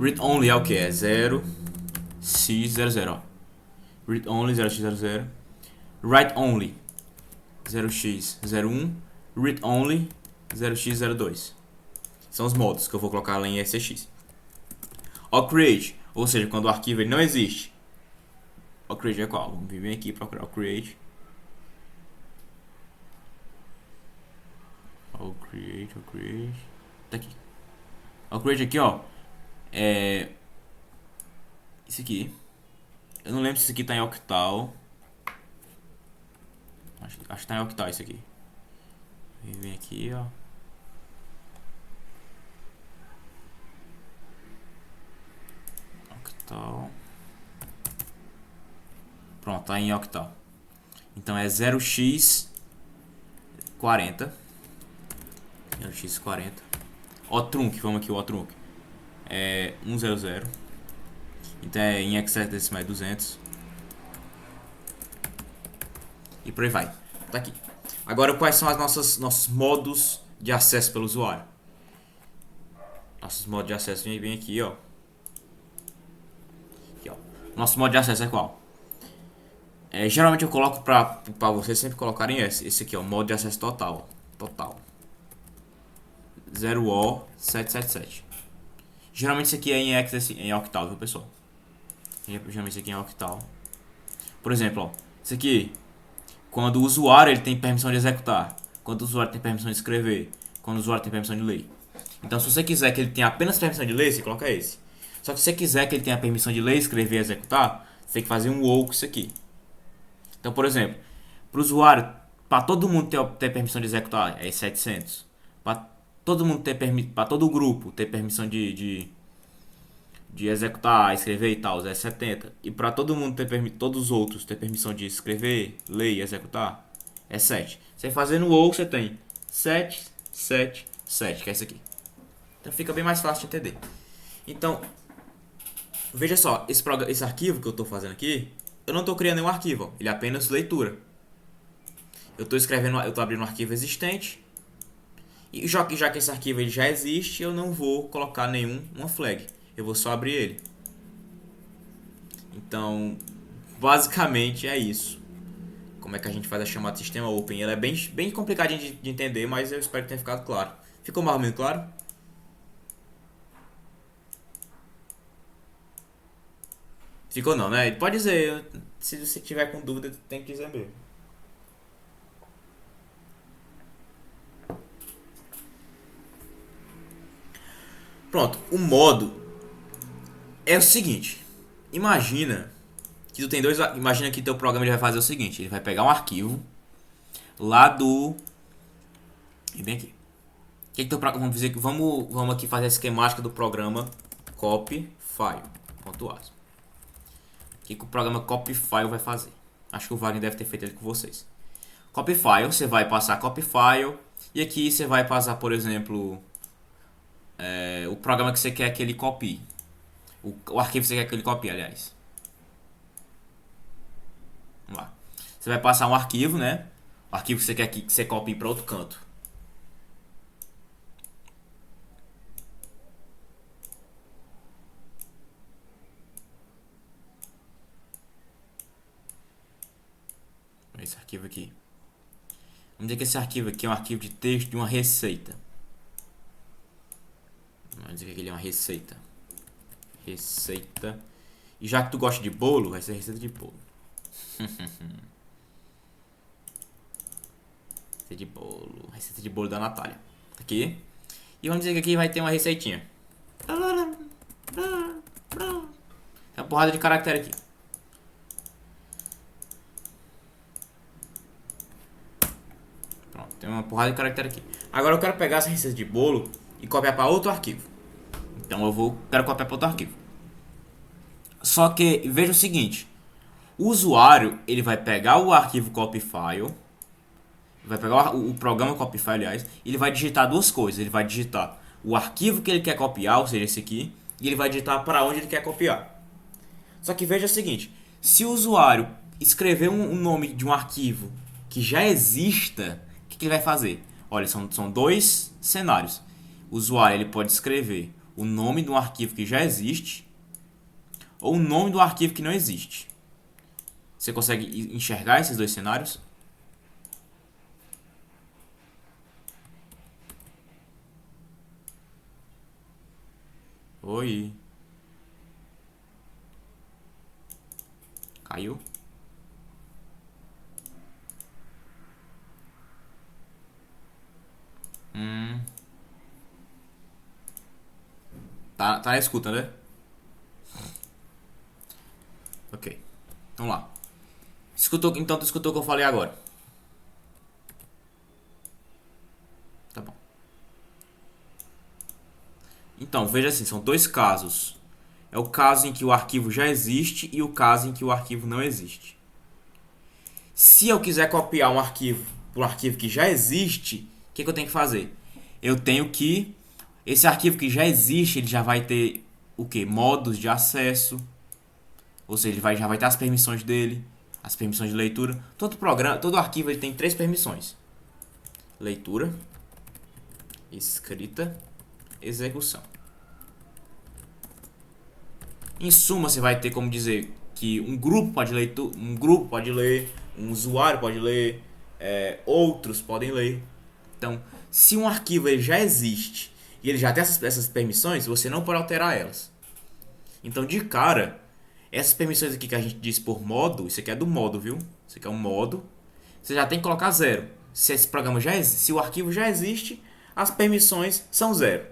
Speaker 1: Read only é o que? É 0x00. Read only 0x00. Write only 0x01. Read only 0x02. São os modos que eu vou colocar lá em SX. O create, ou seja, quando o arquivo ele não existe. O create é qual? Vamos vir aqui para procurar o create. O create. Tá aqui. O create aqui, ó. Isso aqui. Eu não lembro se isso aqui tá em octal. Acho que tá em octal isso aqui. Vem aqui, ó. Octal. Pronto, tá em octal. Então é 0x40. 0x40. O trunc, vamos aqui, o trunc. É 100. Então é em hexadecimal 200. E por aí vai. Tá aqui. Agora quais são as nossos modos de acesso pelo usuário? Nossos modos de acesso vem aqui, ó. Aqui, ó. Nosso modo de acesso é qual? Geralmente eu coloco pra vocês sempre colocarem esse aqui, ó. Modo de acesso total. Total. 0O777. Geralmente isso aqui é em octal, viu, pessoal? Geralmente isso aqui é em octal. Por exemplo, ó, isso aqui, quando o usuário ele tem permissão de executar, quando o usuário tem permissão de escrever, quando o usuário tem permissão de ler. Então, se você quiser que ele tenha apenas permissão de ler, você coloca esse. Só que se você quiser que ele tenha permissão de ler, escrever e executar, você tem que fazer um ou com isso aqui. Então, por exemplo, para o usuário, para todo mundo ter permissão de executar, é 700. Para todo mundo para todo o grupo ter permissão de executar, escrever e tal, é 70. E para todo mundo todos os outros ter permissão de escrever, ler e executar, é 7. Você fazendo o ou, você tem 7, 7, 7, que é isso aqui. Então fica bem mais fácil de entender. Então, veja só, esse arquivo que eu estou fazendo aqui, eu não estou criando nenhum arquivo, ó, ele é apenas leitura. Eu estou abrindo um arquivo existente. E já que esse arquivo ele já existe, eu não vou colocar nenhuma flag. Eu vou só abrir ele. Então, basicamente é isso. Como é que a gente faz a chamada de sistema open? Ela é bem complicadinha de entender, mas eu espero que tenha ficado claro. Ficou mais ou menos claro? Ficou não, né? Pode dizer. Se você tiver com dúvida, tem que dizer mesmo. Pronto, o modo é o seguinte. Imagina que tu tem imagina que teu programa ele vai fazer o seguinte, ele vai pegar um arquivo lá do e bem aqui. Que teu programa, vamos dizer que vamos aqui fazer a esquemática do programa copy file. .as. O que o programa copy file vai fazer? Acho que o Wagner deve ter feito ele com vocês. Copy file, você vai passar copy file e aqui você vai passar, por exemplo, o programa que você quer que ele copie. O arquivo que você quer que ele copie, aliás. Vamos lá. Você vai passar um arquivo, né? O arquivo que você quer que você copie para outro canto. Esse arquivo aqui. Vamos dizer que esse arquivo aqui é um arquivo de texto de uma receita. Vamos dizer que ele é uma receita. Receita. E já que tu gosta de bolo, vai ser receita de bolo. Receita de bolo. Receita de bolo da Natália. Aqui. E vamos dizer que aqui vai ter uma receitinha. Tem uma porrada de caractere aqui. Pronto, tem uma porrada de caractere aqui. Agora eu quero pegar essa receita de bolo e copiar para outro arquivo. Então quero copiar para outro arquivo. Só que veja o seguinte, o usuário ele vai pegar o arquivo copyfile, vai pegar o programa copyfile, aliás, e ele vai digitar duas coisas. Ele vai digitar o arquivo que ele quer copiar, ou seja, esse aqui, e ele vai digitar para onde ele quer copiar. Só que veja o seguinte, se o usuário escrever um nome de um arquivo que já exista, o que ele vai fazer? Olha, são dois cenários. O usuário ele pode escrever o nome de um arquivo que já existe ou o nome do arquivo que não existe. Você consegue enxergar esses dois cenários? Oi. Caiu? Tá na escuta, né? Ok. Vamos lá. Então tu escutou o que eu falei agora. Tá bom. Então, veja assim, são dois casos. É o caso em que o arquivo já existe e o caso em que o arquivo não existe. Se eu quiser copiar um arquivo para um arquivo que já existe, o que eu tenho que fazer? Eu tenho que... Esse arquivo que já existe, ele já vai ter o quê? Modos de acesso. Ou seja, ele já vai ter as permissões dele, as permissões de leitura. Todo arquivo ele tem 3 permissões: leitura, escrita, execução. Em suma, você vai ter como dizer que um grupo pode ler, um usuário pode ler, outros podem ler. Então, se um arquivo ele já existe e ele já tem essas permissões, você não pode alterar elas. Então, de cara, essas permissões aqui que a gente disse por modo, isso aqui é do modo, viu? Isso aqui é um modo. Você já tem que colocar 0. Se esse programa se o arquivo já existe, as permissões são 0.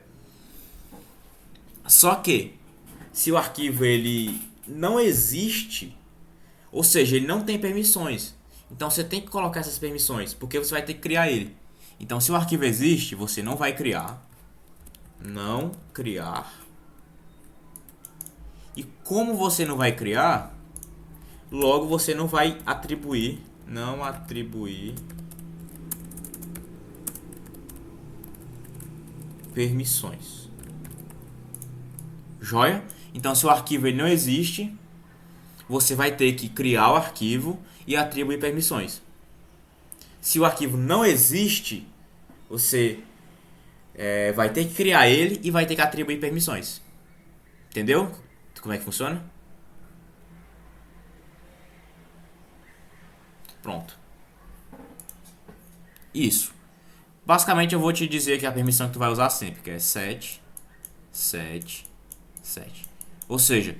Speaker 1: Só que se o arquivo ele não existe, ou seja, ele não tem permissões, então você tem que colocar essas permissões, porque você vai ter que criar ele. Então, se o arquivo existe, você não vai criar. Não criar. E como você não vai criar, logo você não vai atribuir. Não atribuir permissões. Joia? Então, se o arquivo ele não existe, você vai ter que criar o arquivo e atribuir permissões. Se o arquivo não existe, você vai ter que criar ele e vai ter que atribuir permissões. Entendeu? Como é que funciona? Pronto. Isso. Basicamente eu vou te dizer que a permissão que tu vai usar sempre, que é 7. Ou seja,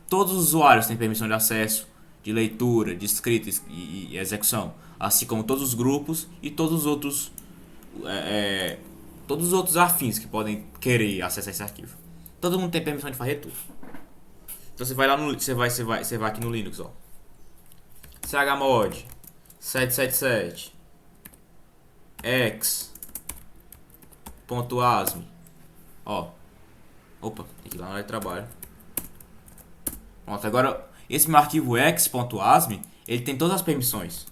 Speaker 1: todos os usuários têm permissão de acesso, de leitura, de escrita e execução, assim como todos os grupos e todos os outros afins que podem querer acessar esse arquivo. Todo mundo tem permissão de fazer tudo. Então você vai lá no, você vai aqui no Linux, ó. chmod 777 x.asm. Ó. Opa, tem que ir lá na área de trabalho. Pronto, agora esse meu arquivo x.asm, ele tem todas as permissões.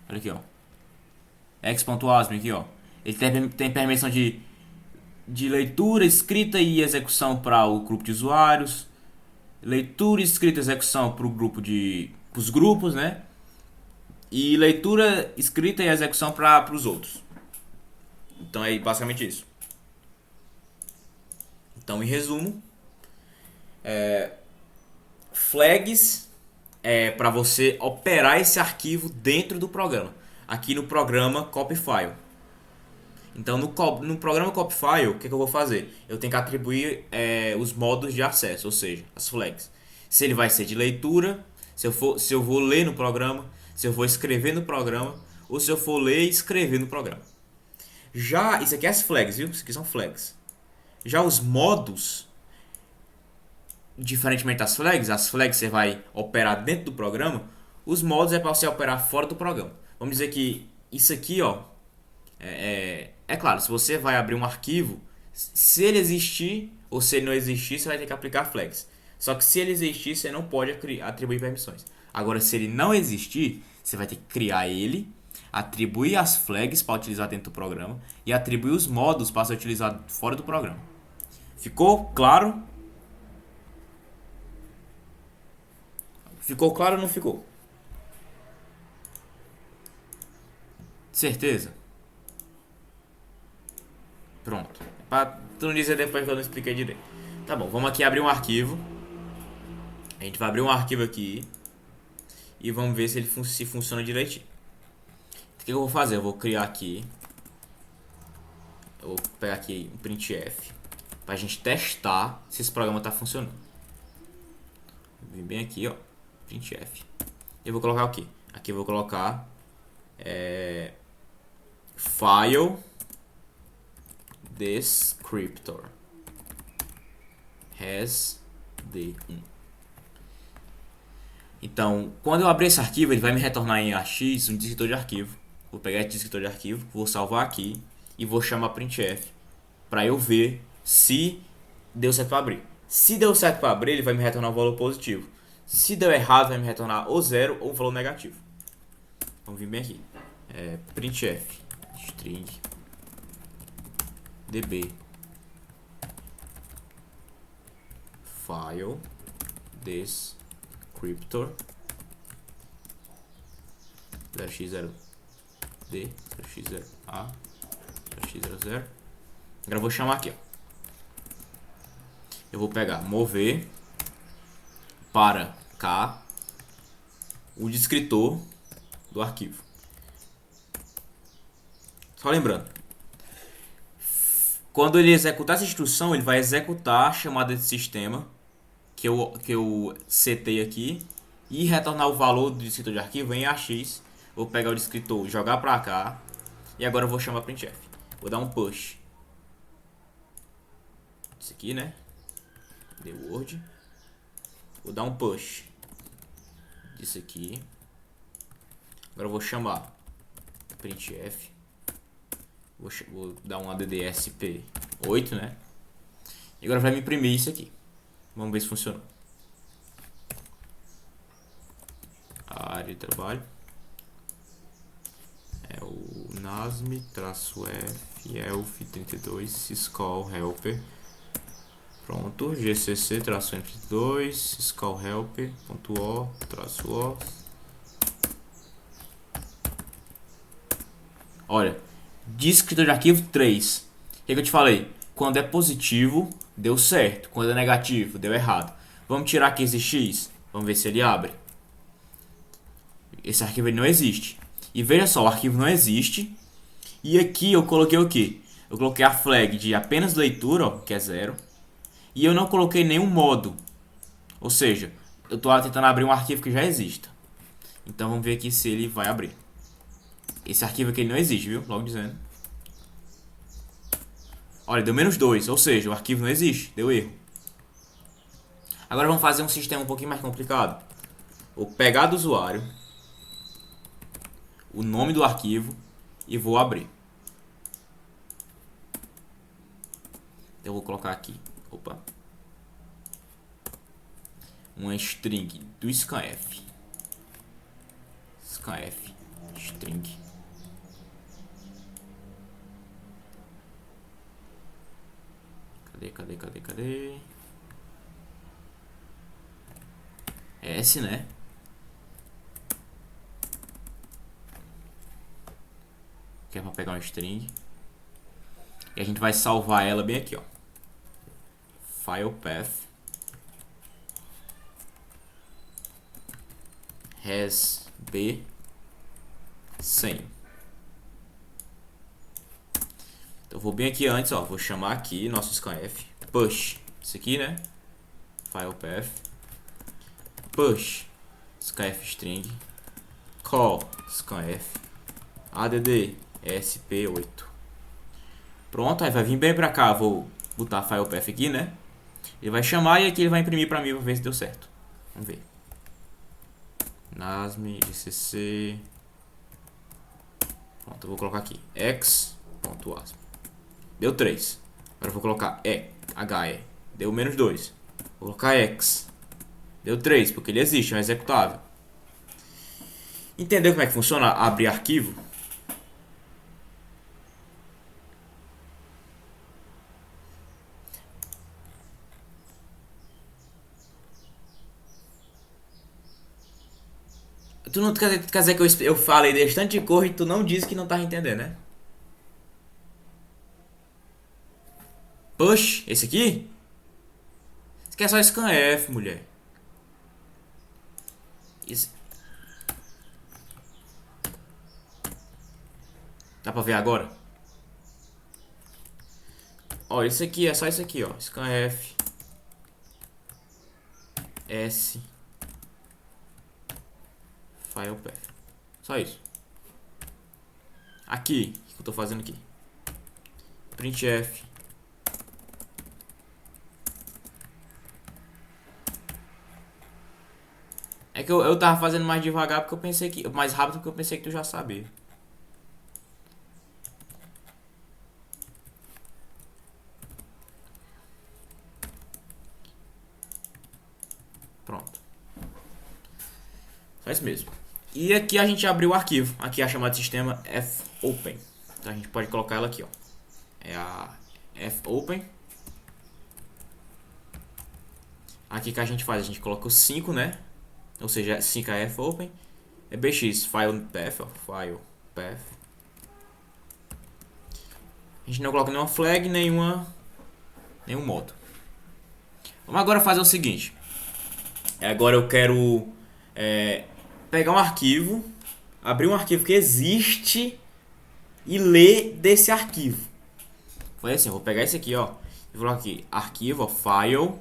Speaker 1: Olha aqui, ó. x.asm aqui, ó. Ele tem permissão de de leitura, escrita e execução para o grupo de usuários, leitura, escrita e execução para o grupo de os grupos, né? E leitura, escrita e execução para os outros. Então é basicamente isso. Então, em resumo, flags é para você operar esse arquivo dentro do programa. Aqui no programa copyfile. Então, no programa copyfile, o que eu vou fazer? Eu tenho que atribuir os modos de acesso, ou seja, as flags. Se ele vai ser de leitura, se eu vou ler no programa, se eu vou escrever no programa, ou se eu for ler e escrever no programa. Já, isso aqui é as flags, viu? Isso aqui são flags. Já os modos, diferentemente das flags, as flags você vai operar dentro do programa, os modos é para você operar fora do programa. Vamos dizer que isso aqui, ó, é claro, se você vai abrir um arquivo, se ele existir ou se ele não existir, você vai ter que aplicar flags. Só que se ele existir, você não pode atribuir permissões. Agora, se ele não existir, você vai ter que criar ele, atribuir as flags para utilizar dentro do programa e atribuir os modos para ser utilizado fora do programa. Ficou claro? Ficou claro ou não ficou? Certeza? Pronto. Pra tu não dizer depois que eu não expliquei direito. Tá bom, vamos aqui abrir um arquivo. A gente vai abrir um arquivo aqui e vamos ver se ele se funciona direitinho. O que eu vou fazer? Eu vou criar aqui. Eu vou pegar aqui um printf pra gente testar se esse programa tá funcionando. Vou vir bem aqui, ó. Printf. Eu vou colocar o quê? Aqui eu vou colocar file descriptor has d1. Então, quando eu abrir esse arquivo, ele vai me retornar em AX um descritor de arquivo. Vou pegar esse descritor de arquivo, vou salvar aqui e vou chamar printf para eu ver se deu certo para abrir. Se deu certo para abrir, ele vai me retornar um valor positivo. Se deu errado, vai me retornar ou 0 ou um valor negativo. Vamos vir bem aqui. Printf string db file descriptor x0d x0a x00. Agora eu vou chamar aqui, ó. Eu vou pegar mover para cá o descritor do arquivo. Só lembrando, quando ele executar essa instrução, ele vai executar a chamada de sistema que eu setei aqui e retornar o valor do descritor de arquivo em AX. Vou pegar o descritor, jogar para cá e agora eu vou chamar printf. Vou dar um push. Isso aqui, né? The word. Vou dar um push disso aqui. Agora eu vou chamar printf. Vou dar um addSp8, né? E agora vai me imprimir isso aqui. Vamos ver se funcionou. A área de trabalho é o nasm-f elf32 syscall helper. Pronto, gcc-m32 syscall helper.o-o. Olha, descritor de arquivo 3. O que eu te falei? Quando é positivo, deu certo. Quando é negativo, deu errado. Vamos tirar aqui esse X. Vamos ver se ele abre. Esse arquivo ele não existe. E veja só, o arquivo não existe. E aqui eu coloquei o quê? Eu coloquei a flag de apenas leitura, ó, que é 0. E eu não coloquei nenhum modo. Ou seja, eu estou tentando abrir um arquivo que já exista. Então vamos ver aqui se ele vai abrir. Esse arquivo aqui ele não existe, viu? Logo dizendo. Olha, deu -2, ou seja, o arquivo não existe, deu erro. Agora vamos fazer um sistema um pouquinho mais complicado. Vou pegar do usuário o nome do arquivo e vou abrir. Eu vou colocar aqui, uma string do scanf. Scanf string. Cadê? S, né? Que é pra pegar uma string. E a gente vai salvar ela bem aqui, ó. File path. Has b 100. Então eu vou bem aqui antes, ó. Vou chamar aqui nosso scanf. Push. Isso aqui, né? File path. Push. Scanf string. Call scanf. add sp8. Pronto, aí vai vir bem pra cá. Vou botar file path aqui, né? Ele vai chamar e aqui ele vai imprimir pra mim pra ver se deu certo. Vamos ver. nasm gcc. Pronto, eu vou colocar aqui x.asm. Deu 3. Agora eu vou colocar he. Deu -2. Vou colocar x. Deu 3, porque ele existe, é um executável. Entendeu como é que funciona abrir arquivo? Tu não quer dizer que eu falei desse tanto de cor e tu não disse que não tava entendendo, né? Push, esse aqui? Isso aqui é só scanf, mulher. Isso. Dá pra ver agora? Ó, isso aqui é só isso aqui, ó. Scanf. S. File path. Só isso. Aqui, o que eu tô fazendo aqui? Printf. É que eu tava fazendo mais devagar porque eu pensei que. Mais rápido porque eu pensei que tu já sabia. Pronto. Só isso mesmo. E aqui a gente abriu o arquivo. Aqui é a chamada de sistema fopen. Então a gente pode colocar ela aqui, ó. É a fopen. Aqui que a gente faz, a gente coloca o 5, né? Ou seja, 5 é fopen. É bx, file path, ó. File path. A gente não coloca nenhuma flag, nenhum modo. Vamos agora fazer o seguinte. Agora eu quero pegar um arquivo, abrir um arquivo que existe e ler desse arquivo. Foi assim, eu vou pegar esse aqui, ó, e vou colocar aqui, arquivo, ó, file,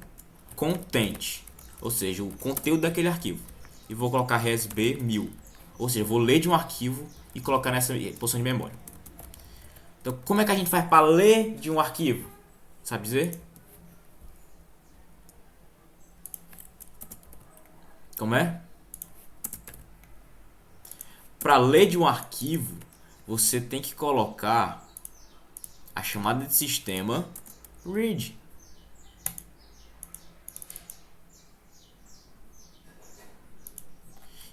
Speaker 1: content, ou seja, o conteúdo daquele arquivo. E vou colocar resb1000, ou seja, eu vou ler de um arquivo e colocar nessa posição de memória. Então, como é que a gente faz para ler de um arquivo? Sabe dizer? Como é? Para ler de um arquivo, você tem que colocar a chamada de sistema read.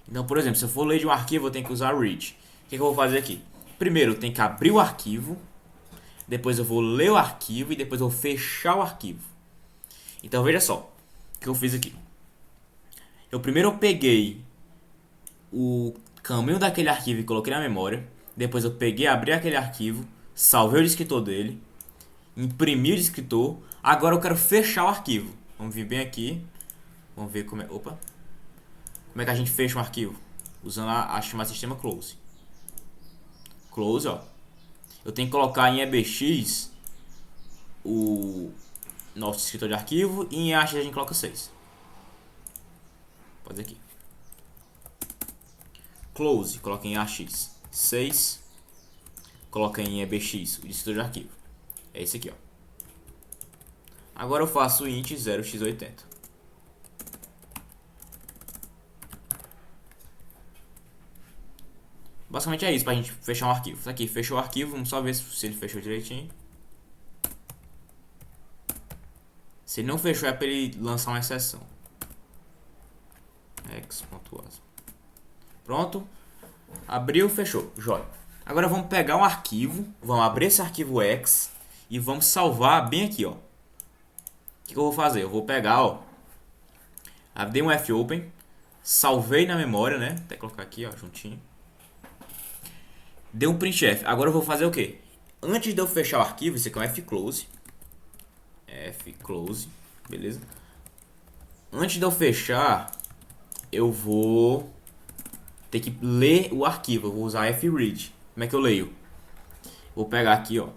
Speaker 1: Então, por exemplo, se eu for ler de um arquivo, eu tenho que usar read. O que eu vou fazer aqui? Primeiro, eu tenho que abrir o arquivo, depois eu vou ler o arquivo e depois eu vou fechar o arquivo. Então, veja só o que eu fiz aqui. Primeiro eu peguei o caminho daquele arquivo e coloquei na memória. Depois eu peguei, abri aquele arquivo, salvei o descritor dele, imprimi o descritor. Agora eu quero fechar o arquivo. Vamos vir bem aqui. Vamos ver como é. Opa! Como é que a gente fecha um arquivo? Usando a chamada sistema close. Close, ó. Eu tenho que colocar em EBX o nosso descritor de arquivo e em AX a gente coloca 6. Pode aqui. Close, coloca em AX 6. Coloca em EBX o descritor de arquivo. É esse aqui, ó. Agora eu faço int 0x80. Basicamente é isso pra gente fechar um arquivo. Tá aqui, fechou o arquivo. Vamos só ver se ele fechou direitinho. Se ele não fechou é pra ele lançar uma exceção. x.asm. Pronto. Abriu, fechou. Jóia. Agora vamos pegar um arquivo. Vamos abrir esse arquivo x. E vamos salvar bem aqui, ó. que eu vou fazer? Eu vou pegar, ó. Dei um fopen. Salvei na memória, né? Até colocar aqui, ó, juntinho. Dei um printf. Agora eu vou fazer o quê? Antes de eu fechar o arquivo, isso aqui é um fclose. Fclose, beleza? Antes de eu fechar, eu vou ter que ler o arquivo. Eu vou usar fread. Como é que eu leio? Vou pegar aqui, ó.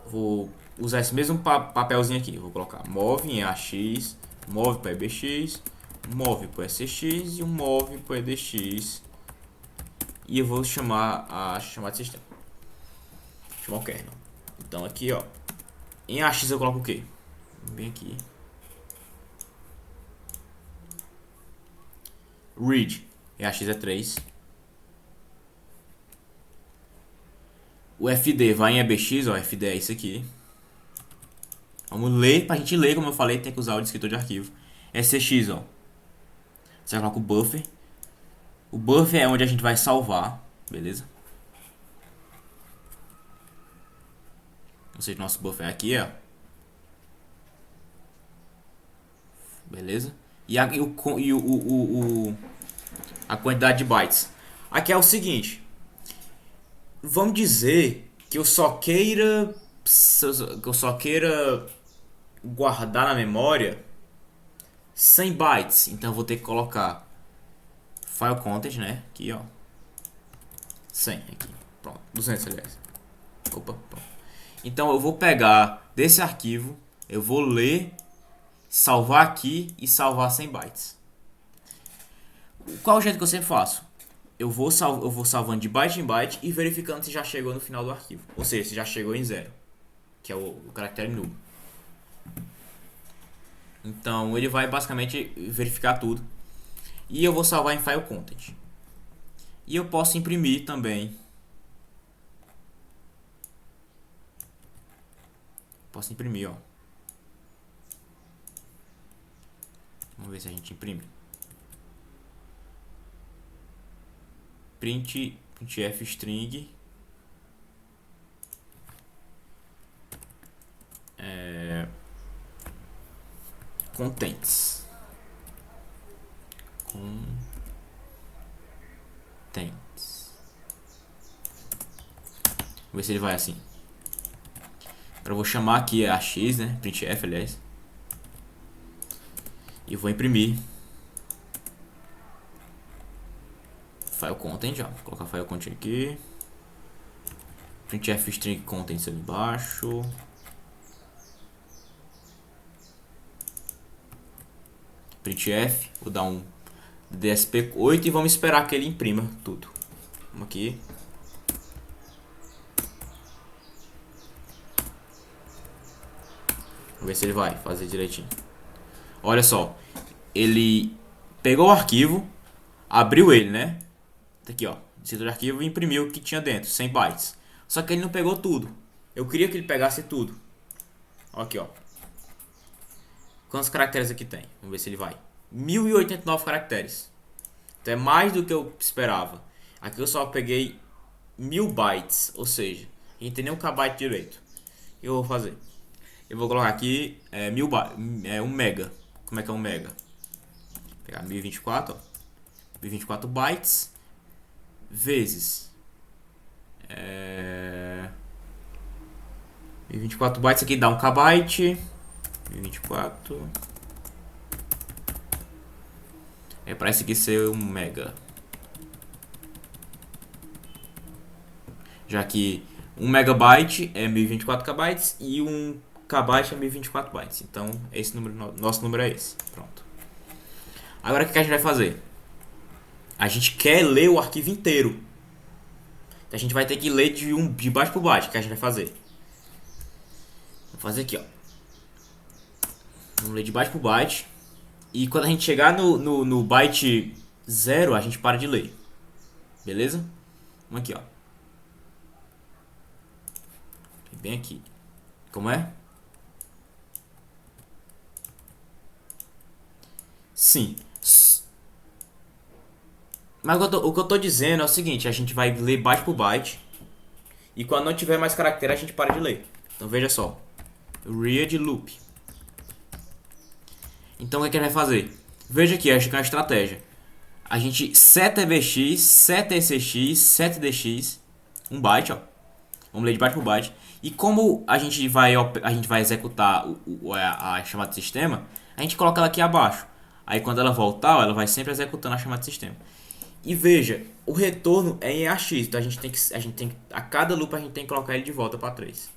Speaker 1: Vou usar esse mesmo papelzinho aqui. Vou colocar move em AX, move para EBX, move para SX e um move para EDX. E eu vou chamar de sistema. Chamar o kernel. Então aqui, ó. Em AX eu coloco o quê? Bem aqui. Read. Em AX é 3. O FD vai em EBX, ó. FD é isso aqui. Vamos ler. Pra gente ler, como eu falei, tem que usar o descritor de arquivo. SX, ó. Você coloca o buffer. O buffer é onde a gente vai salvar. Beleza? Ou seja, nosso buffer é aqui, ó. Beleza? E a quantidade de bytes. Aqui é o seguinte. Vamos dizer que eu só queira guardar na memória 100 bytes. Então eu vou ter que colocar file content, né? Aqui, ó. 100 aqui. Pronto. 200, aliás. Opa, pronto. Então eu vou pegar desse arquivo, eu vou ler, salvar aqui e salvar 100 bytes. Qual o jeito que eu sempre faço? Eu vou salvando de byte em byte e verificando se já chegou no final do arquivo. Ou seja, se já chegou em 0. Que é o caractere null. Então ele vai basicamente verificar tudo. E eu vou salvar em file content. E eu posso imprimir também. Posso imprimir, ó. Vamos ver se a gente imprime. Printf string contents. Vamos ver se ele vai assim. Agora eu vou chamar aqui a x, né? Printf, aliás. E vou imprimir. File content, ó. Vou colocar file content aqui. Printf string contents ali embaixo. Printf, vou dar um DSP8 e vamos esperar que ele imprima tudo. Vamos aqui. Vamos ver se ele vai fazer direitinho. Olha só, ele pegou o arquivo, abriu ele, né? Tá aqui, ó, descritor de arquivo e imprimiu o que tinha dentro, 100 bytes. Só que ele não pegou tudo. Eu queria que ele pegasse tudo. Aqui, ó. Quantos caracteres aqui tem? Vamos ver se ele vai. 1089 caracteres. Então é mais do que eu esperava. Aqui eu só peguei 1000 bytes. Ou seja, a gente tem nem um kbyte direito. O que eu vou fazer? Eu vou colocar aqui 1000 bytes. 1 mega. Como é que é 1 mega? Vou pegar 1024, ó. 1024 bytes. Vezes 1024 bytes aqui dá 1 kbyte. 1024. Parece que ser 1 mega. Já que 1 megabyte é 1024 kbytes e 1 kbyte é 1024 bytes. Então, esse número, nosso número é esse. Pronto. Agora o que a gente vai fazer? A gente quer ler o arquivo inteiro. Então, a gente vai ter que ler de byte por byte. O que a gente vai fazer? Vou fazer aqui, ó. Vamos ler de byte por byte. E quando a gente chegar no byte 0, a gente para de ler. Beleza? Vamos aqui, ó. Bem aqui. Como é? Sim. Mas o que eu tô dizendo é o seguinte. A gente vai ler byte por byte. E quando não tiver mais caractere, a gente para de ler. Então veja só. read loop. Então o que, é que ele vai fazer? Veja aqui, acho que é uma estratégia. A gente seta EBX, seta ECX, seta DX, um byte, ó. Vamos ler de byte por byte. E como a gente vai executar a chamada de sistema, a gente coloca ela aqui abaixo. Aí quando ela voltar, ó, ela vai sempre executando a chamada de sistema. E veja, o retorno é em AX, então a cada loop a gente tem que colocar ele de volta para 3.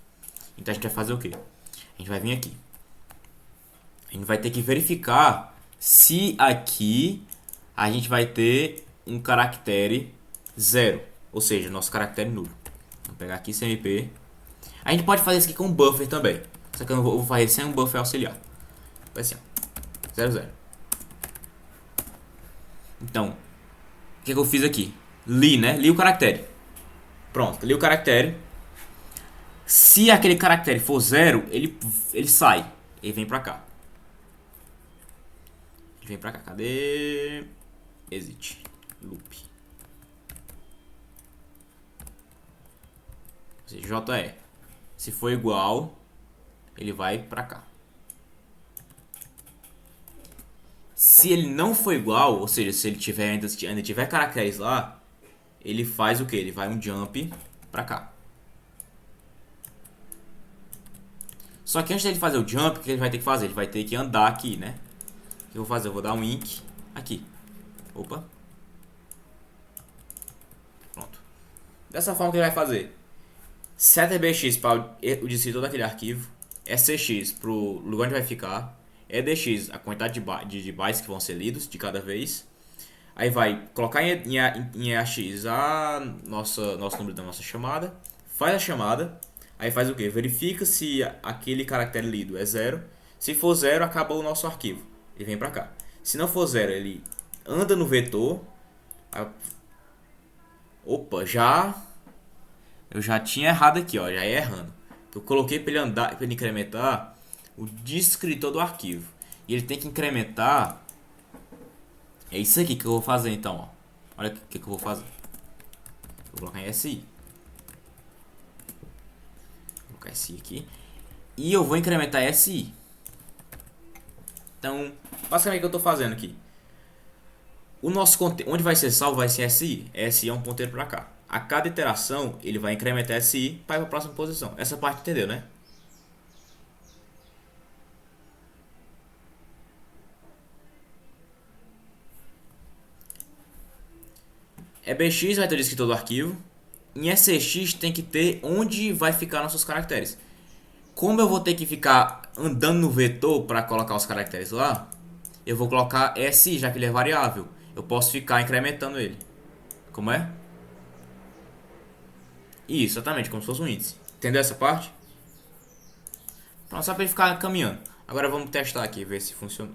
Speaker 1: Então a gente vai fazer o quê? A gente vai vir aqui. A gente vai ter que verificar se aqui a gente vai ter um caractere 0, ou seja, nosso caractere nulo. Vamos pegar aqui CMP. A gente pode fazer isso aqui com um buffer também, só que eu vou fazer sem um buffer auxiliar. Vai assim, ó, 0, 0. Então, o que eu fiz aqui? Li, né? Li o caractere. Pronto, li o caractere. Se aquele caractere for 0, ele sai. Ele vem pra cá. Ele vem pra cá. Cadê? Exit. Loop. Ou seja, JE. Se for igual, ele vai pra cá. Se ele não for igual, ou seja, se ele ainda tiver caracteres lá, ele faz o que? Ele vai um jump pra cá. Só que antes de ele fazer o jump, o que ele vai ter que fazer? Ele vai ter que andar aqui, né? O que eu vou fazer? Eu vou dar um ink aqui. Opa. Pronto. Dessa forma que ele vai fazer. Seta EBX para o descritor daquele arquivo. SCX para o lugar onde vai ficar. EDX, a quantidade de bytes que vão ser lidos de cada vez. Aí vai colocar em EAX nosso número da nossa chamada. Faz a chamada. Aí faz o que? Verifica se aquele caractere lido é 0. Se for 0, acabou o nosso arquivo. Ele vem pra cá. Se não for 0, ele anda no vetor. Opa, eu já tinha errado aqui, ó. Já ia errando. Eu coloquei para ele andar, para ele incrementar o descritor do arquivo. E ele tem que incrementar. É isso aqui que eu vou fazer então, ó. Olha o que eu vou fazer. Vou colocar em SI. Vou colocar SI aqui. E eu vou incrementar SI. Então, basicamente o que eu estou fazendo aqui. O nosso conteúdo, onde vai ser salvo vai ser SI. SI é um ponteiro para cá. A cada iteração, ele vai incrementar SI para ir para a próxima posição. Essa parte entendeu, né? EBX vai ter o descritor do arquivo. Em SCX tem que ter onde vai ficar nossos caracteres. Como eu vou ter que ficar andando no vetor para colocar os caracteres lá, eu vou colocar SI, já que ele é variável. Eu posso ficar incrementando ele. Como é? Isso, exatamente, como se fosse um índice. Entendeu essa parte? Pronto, só para ele ficar caminhando. Agora vamos testar aqui, ver se funciona.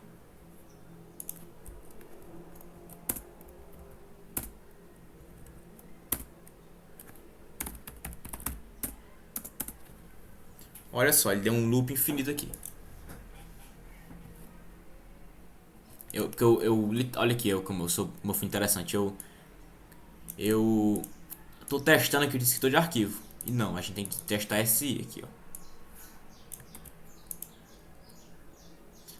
Speaker 1: Olha só, ele deu um loop infinito aqui. Olha aqui, como eu fui interessante. Eu tô testando aqui o descritor de arquivo. E não, a gente tem que testar SI aqui, ó.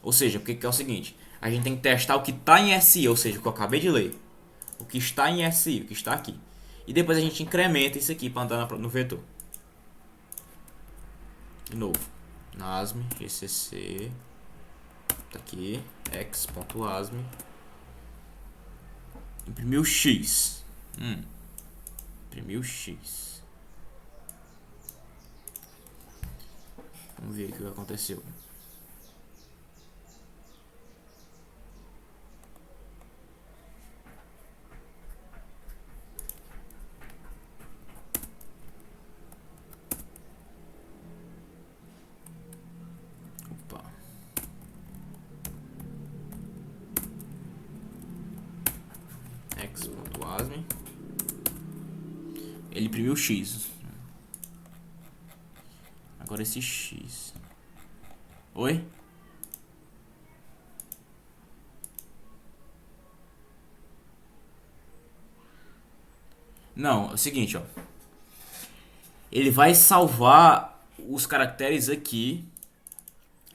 Speaker 1: Ou seja, porque que é o seguinte, a gente tem que testar o que está em SI, ou seja, o que eu acabei de ler. O que está em SI, o que está aqui. E depois a gente incrementa isso aqui para andar no vetor. De novo, nasm, gcc, tá aqui, x.asm, imprimiu x, imprimiu x. Vamos ver o que aconteceu. x.asm, ele imprimiu x. Agora esse x. Oi? Não, é o seguinte, ó. Ele vai salvar os caracteres aqui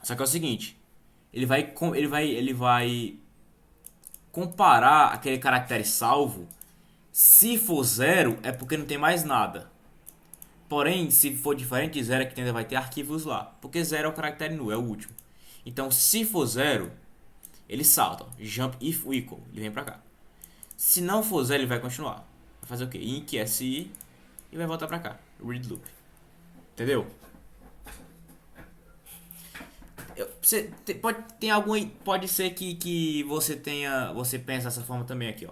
Speaker 1: Só que é o seguinte, ele vai comparar aquele caractere salvo. Se for 0, é porque não tem mais nada. Porém, se for diferente de 0, é que ainda vai ter arquivos lá. Porque 0 é o caractere nulo, é o último. Então, se for 0, ele salta. Jump if equal. Ele vem pra cá. Se não for 0, ele vai continuar. Vai fazer o quê? Inc si e vai voltar pra cá. Read loop. Entendeu? Pode ser que você pensa dessa forma também aqui, ó.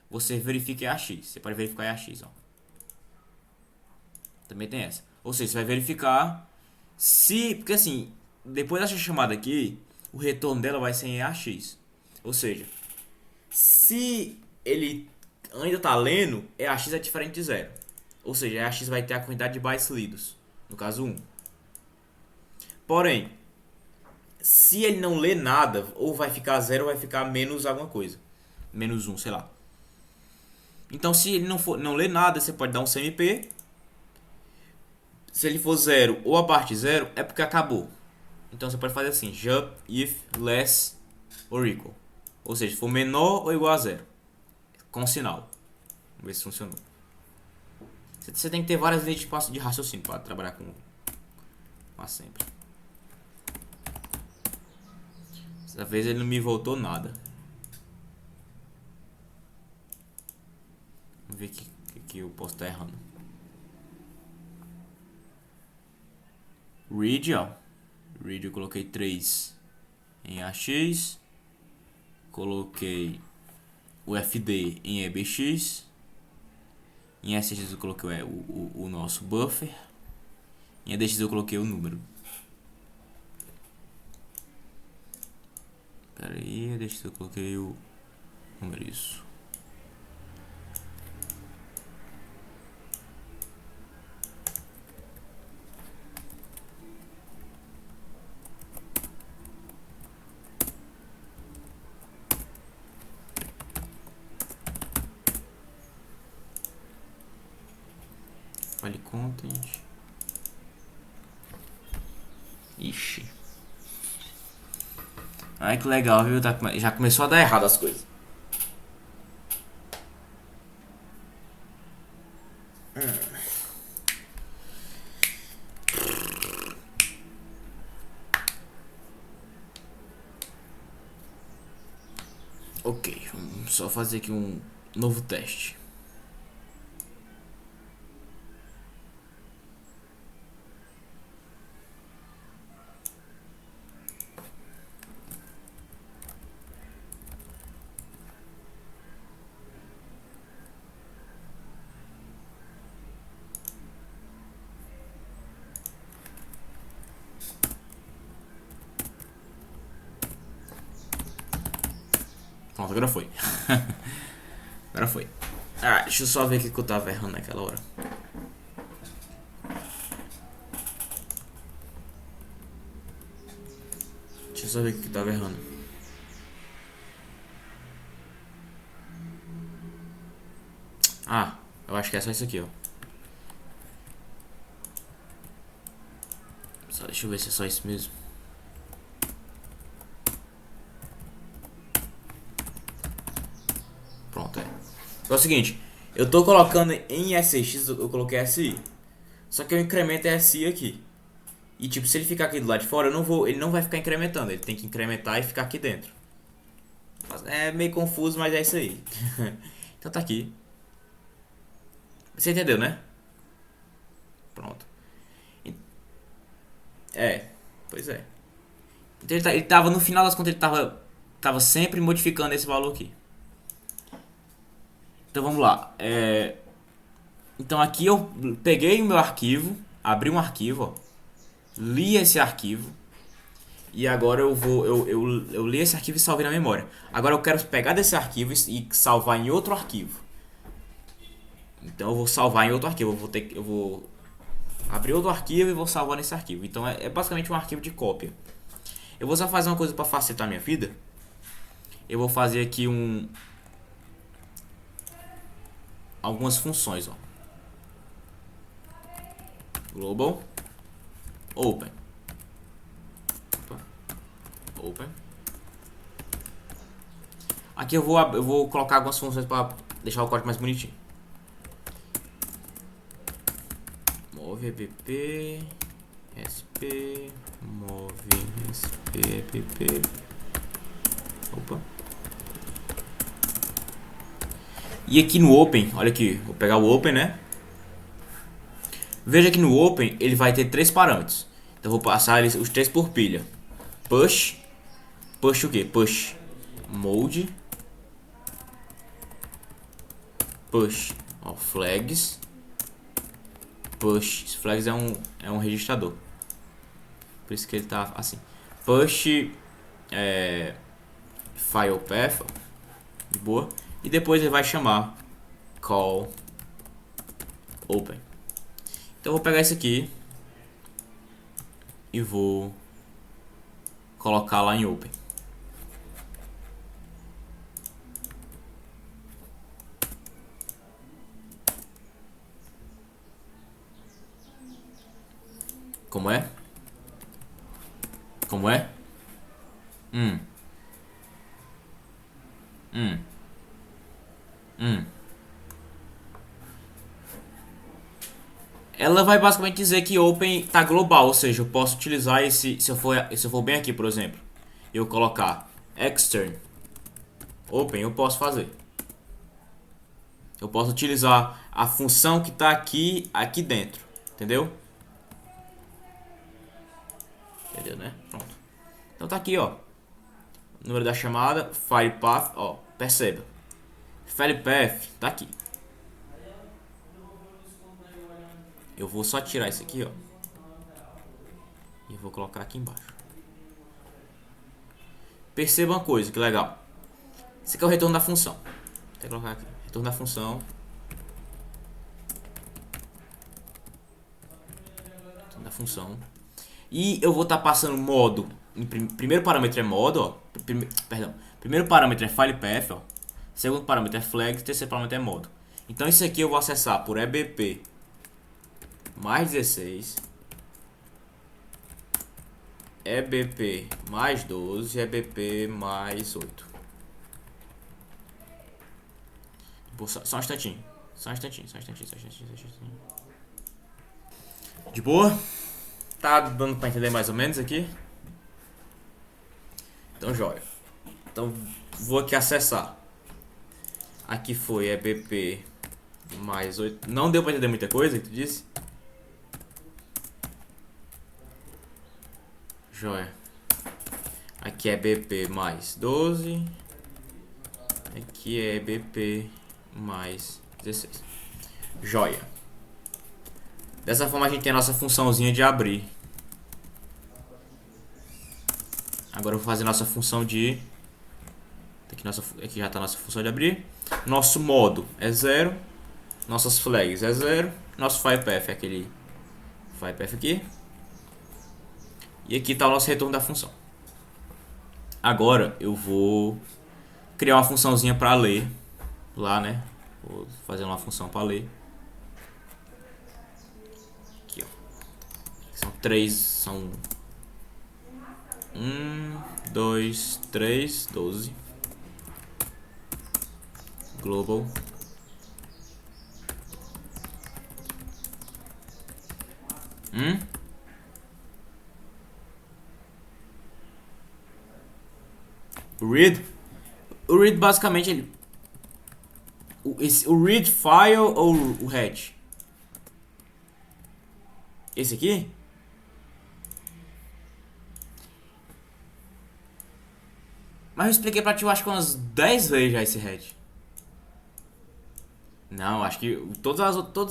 Speaker 1: Você verifica AX. Você pode verificar AX, ó. Também tem essa. Ou seja, você vai verificar se... Porque assim, depois dessa chamada aqui, o retorno dela vai ser em AX. Ou seja, se ele ainda tá lendo, AX é diferente de 0. Ou seja, AX vai ter a quantidade de bytes lidos. No caso 1. Porém, se ele não lê nada, ou vai ficar 0 ou vai ficar menos alguma coisa. Menos 1, sei lá. Então, se ele não lê nada, você pode dar um CMP. Se ele for 0 ou abaixo de 0, é porque acabou. Então, você pode fazer assim: jump if less or equal. Ou seja, se for menor ou igual a 0. Com sinal. Vamos ver se funcionou. Você tem que ter várias linhas de raciocínio para trabalhar com sempre. Dessa vez ele não me voltou nada. Vamos ver que eu posso estar errando. Read, ó. Read eu coloquei 3 em AX. Coloquei o FD em EBX. Em SX eu coloquei o nosso buffer. Em EDX eu coloquei o número. Pera aí, EDX eu coloquei o número, isso. File content. Ixi. Ai, que legal, viu? Já começou a dar errado as coisas. Ok, vamos só fazer aqui um novo teste. Pronto, agora foi. Agora foi. Ah, deixa eu só ver o que eu tava errando naquela hora. Deixa eu só ver o que eu tava errando. Ah, eu acho que é só isso aqui, ó. Deixa eu ver se é só isso mesmo. Pronto, é. É o seguinte, eu tô colocando em SX, eu coloquei SI. Só que eu incremento SI aqui. E tipo, se ele ficar aqui do lado de fora, ele não vai ficar incrementando. Ele tem que incrementar e ficar aqui dentro. É meio confuso, mas é isso aí. Então tá aqui. Você entendeu, né? Pronto. Pois é. Então ele tava, no final das contas, ele tava sempre modificando esse valor aqui. Então vamos lá. Então aqui eu peguei o meu arquivo, abri um arquivo, ó, li esse arquivo e agora eu li esse arquivo e salvei na memória. Agora eu quero pegar desse arquivo e salvar em outro arquivo. Então eu vou salvar em outro arquivo. Eu vou abrir outro arquivo e vou salvar nesse arquivo. Então é basicamente um arquivo de cópia. Eu vou só fazer uma coisa para facilitar a minha vida. Eu vou fazer aqui algumas funções, ó. Global Open. Open. Aqui eu vou colocar algumas funções para deixar o código mais bonitinho. Move app sp move sp app. Opa. E aqui no open, olha aqui, vou pegar o open, né? Veja que no open ele vai ter 3 parâmetros. Então eu vou passar os 3 por pilha. Push o que? Push mode, push ó, flags, push flags é um registrador, por isso que ele tá assim. Push file path, ó, de boa. E depois ele vai chamar call open. Então eu vou pegar isso aqui e vou colocar lá em open. Como é? Como é? Ela vai basicamente dizer que open tá global, ou seja, eu posso utilizar esse, se eu for bem aqui, por exemplo, eu colocar extern open, eu posso fazer. Eu posso utilizar a função que tá aqui dentro, entendeu? Entendeu, né? Pronto. Então tá aqui, ó. Número da chamada, file path, ó, perceba. File path tá aqui. Eu vou só tirar isso aqui, ó. E vou colocar aqui embaixo. Perceba uma coisa, que legal. Esse aqui é o retorno da função. Vou colocar aqui. Retorno da função. Retorno da função. E eu vou estar passando modo. Primeiro parâmetro é modo, ó. Perdão. Primeiro parâmetro é file path, ó. Segundo parâmetro é flag. Terceiro parâmetro é modo. Então isso aqui eu vou acessar por ebp mais 16, ebp mais 12, ebp mais 8. Só um instantinho. Só um instantinho. De boa? Tá dando pra entender mais ou menos aqui? Então, joia. Então, vou aqui acessar. Aqui foi ebp mais 8. Não deu pra entender muita coisa que tu disse? Joia. Aqui é BP mais 12. Aqui é BP mais 16. Joia. Dessa forma a gente tem a nossa funçãozinha de abrir. Agora eu vou fazer nossa função de... Aqui já está a nossa função de abrir. Nosso modo é 0. Nossas flags é 0. Nosso file path é aquele file path aqui. E aqui está o nosso retorno da função. Agora eu vou criar uma funçãozinha para ler lá, né? Vou fazer uma função para ler. Aqui, ó. São 3, são 1, 2, 3, 12. Global. O read basicamente ele... O read file ou o head? Esse aqui? Mas eu expliquei pra ti, eu acho que umas 10 vezes já esse head. Não, acho que todas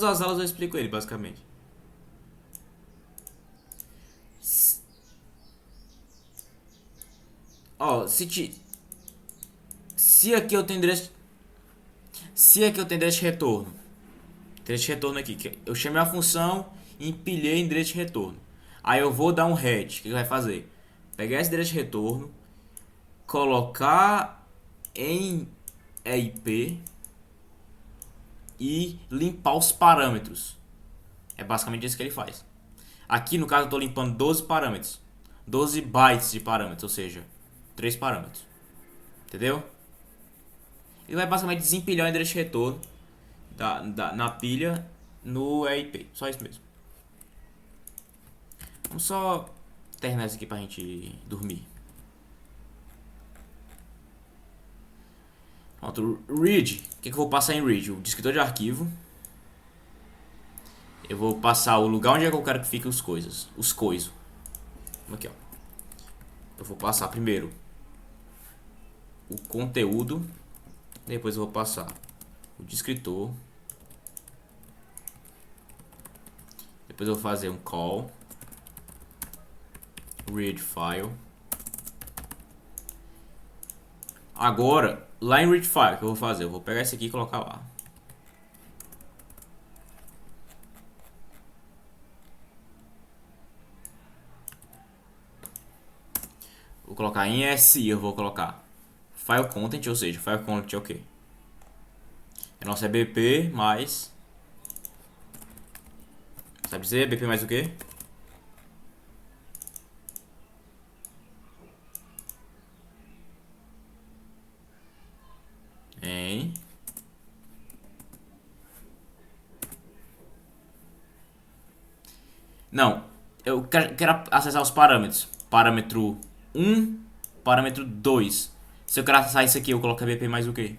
Speaker 1: as aulas eu explico ele, basicamente. Ó, se aqui eu tenho endereço... Se aqui eu tenho endereço de retorno. Endereço de retorno aqui. Que eu chamei a função e empilhei endereço de retorno. Aí eu vou dar um head. O que vai fazer? Pegar esse endereço de retorno. Colocar em EIP. E limpar os parâmetros. É basicamente isso que ele faz. Aqui no caso eu estou limpando 12 parâmetros. 12 bytes de parâmetros. Ou seja, 3 parâmetros. Entendeu? Ele vai basicamente desempilhar o endereço de retorno na pilha no EIP. Só isso mesmo. Vamos só terminar isso aqui pra gente dormir. Pronto, read. O que eu vou passar em read? O descritor de arquivo. Eu vou passar o lugar onde é que eu quero que fiquem os coisas. Os coisos. Aqui, ó. Eu vou passar primeiro o conteúdo. Depois eu vou passar o descritor. Depois eu vou fazer um call. Read file. Agora, lá em read file, o que eu vou fazer? Eu vou pegar esse aqui e colocar lá. Vou colocar em SI, eu vou colocar file content, ou seja, file content é o quê? É nosso EBP mais... Sabe dizer? EBP mais o quê? Em... Não, eu quero acessar os parâmetros. Parâmetro 1, parâmetro 2. Se eu quero acessar isso aqui, eu coloco EBP mais o quê?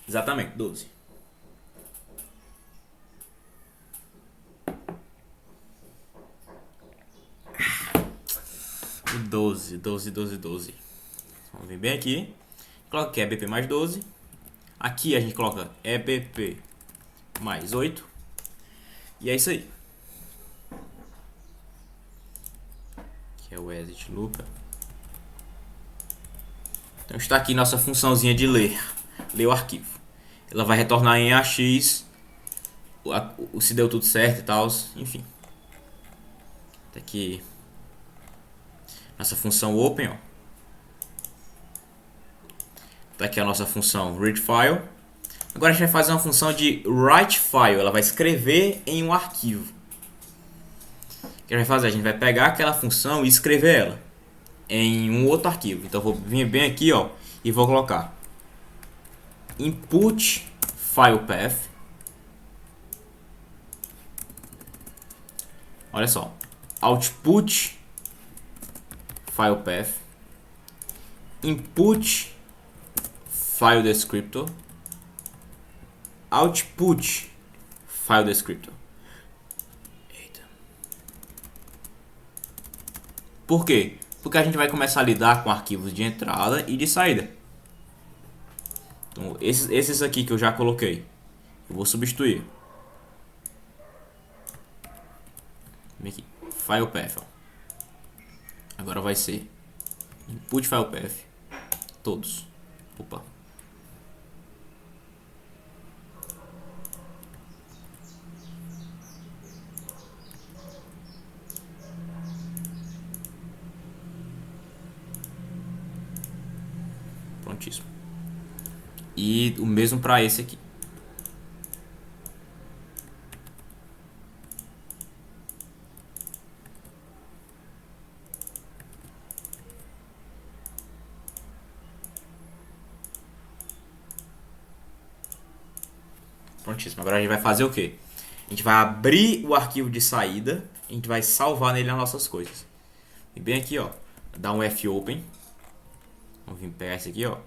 Speaker 1: Exatamente, 12. O 12. Vamos vir bem aqui. Coloca aqui EBP mais 12. Aqui a gente coloca EBP mais 8. E é isso aí. Que é o exit loop. Então está aqui nossa funçãozinha de ler o arquivo. Ela vai retornar em AX se deu tudo certo e tal, enfim. Tá aqui nossa função open, ó. Tá aqui a nossa função read file. Agora a gente vai fazer uma função de write file. Ela vai escrever em um arquivo. O que a gente vai fazer? A gente vai pegar aquela função e escrever ela em um outro arquivo. Então eu vou vir bem aqui, ó, e vou colocar input file path. Olha só, output file path, input file descriptor, output file descriptor. Eita. Por quê? Porque a gente vai começar a lidar com arquivos de entrada e de saída. Então, esses aqui que eu já coloquei, eu vou substituir. Vem aqui, file path, ó. Agora vai ser input file path, todos. Opa. Prontíssimo. E o mesmo para esse aqui. Prontíssimo. Agora a gente vai fazer o quê? A gente vai abrir o arquivo de saída. A gente vai salvar nele as nossas coisas. E bem aqui, ó. Dá um fopen. Vamos vir pegar esse aqui, ó.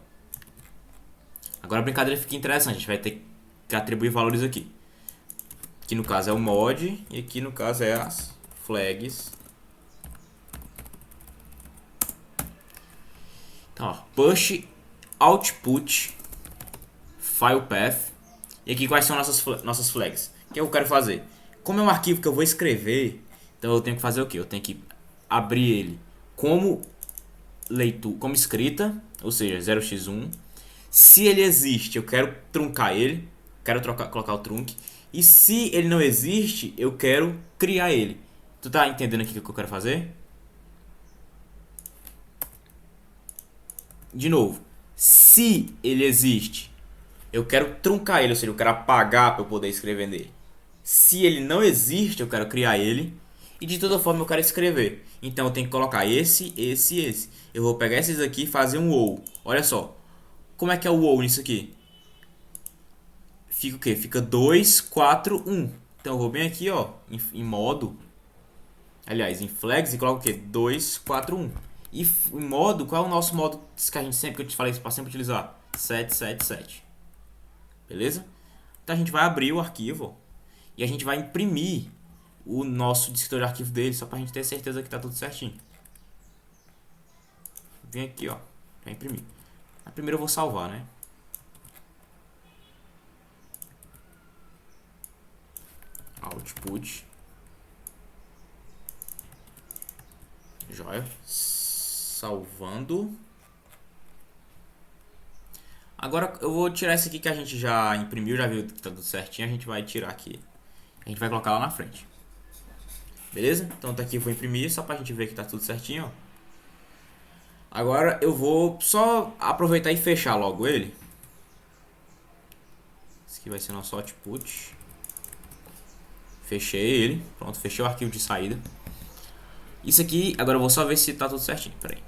Speaker 1: Agora a brincadeira fica interessante. A gente vai ter que atribuir valores aqui. Aqui no caso é o mod. E aqui no caso é as flags. Então, ó. Push output file path. E aqui quais são nossas flags? O que eu quero fazer? Como é um arquivo que eu vou escrever, então eu tenho que fazer o quê? Eu tenho que abrir ele como leitura, como escrita, ou seja, 0x1. Se ele existe, eu quero truncar ele, colocar o trunc. E se ele não existe, eu quero criar ele. Tu tá entendendo aqui o que eu quero fazer? De novo, se ele existe, eu quero truncar ele, ou seja, eu quero apagar para eu poder escrever nele. Se ele não existe, eu quero criar ele. E de toda forma eu quero escrever. Então eu tenho que colocar esse, esse e esse. Eu vou pegar esses aqui e fazer um ou. Olha só. Como é que é o ou nisso aqui? Fica o quê? Fica 2, 4, 1. Então eu vou bem aqui, ó, em modo. Aliás, em flags e coloco o quê? 2, 4, 1. E em modo, qual é o nosso modo que a gente sempre, que eu te falei para sempre utilizar? 777. Beleza? Então a gente vai abrir o arquivo e a gente vai imprimir o nosso descritor de arquivo dele, só pra gente ter certeza que tá tudo certinho. Vem aqui, ó, pra imprimir. A primeira eu vou salvar, né? Output. Joia. Salvando. Agora eu vou tirar esse aqui que a gente já imprimiu, já viu que tá tudo certinho. A gente vai tirar aqui. A gente vai colocar lá na frente. Beleza? Então tá aqui, eu vou imprimir só pra gente ver que tá tudo certinho, ó. Agora eu vou só aproveitar e fechar logo ele. Esse aqui vai ser nosso output. Fechei ele. Pronto, fechei o arquivo de saída. Isso aqui, agora eu vou só ver se tá tudo certinho. Pera aí.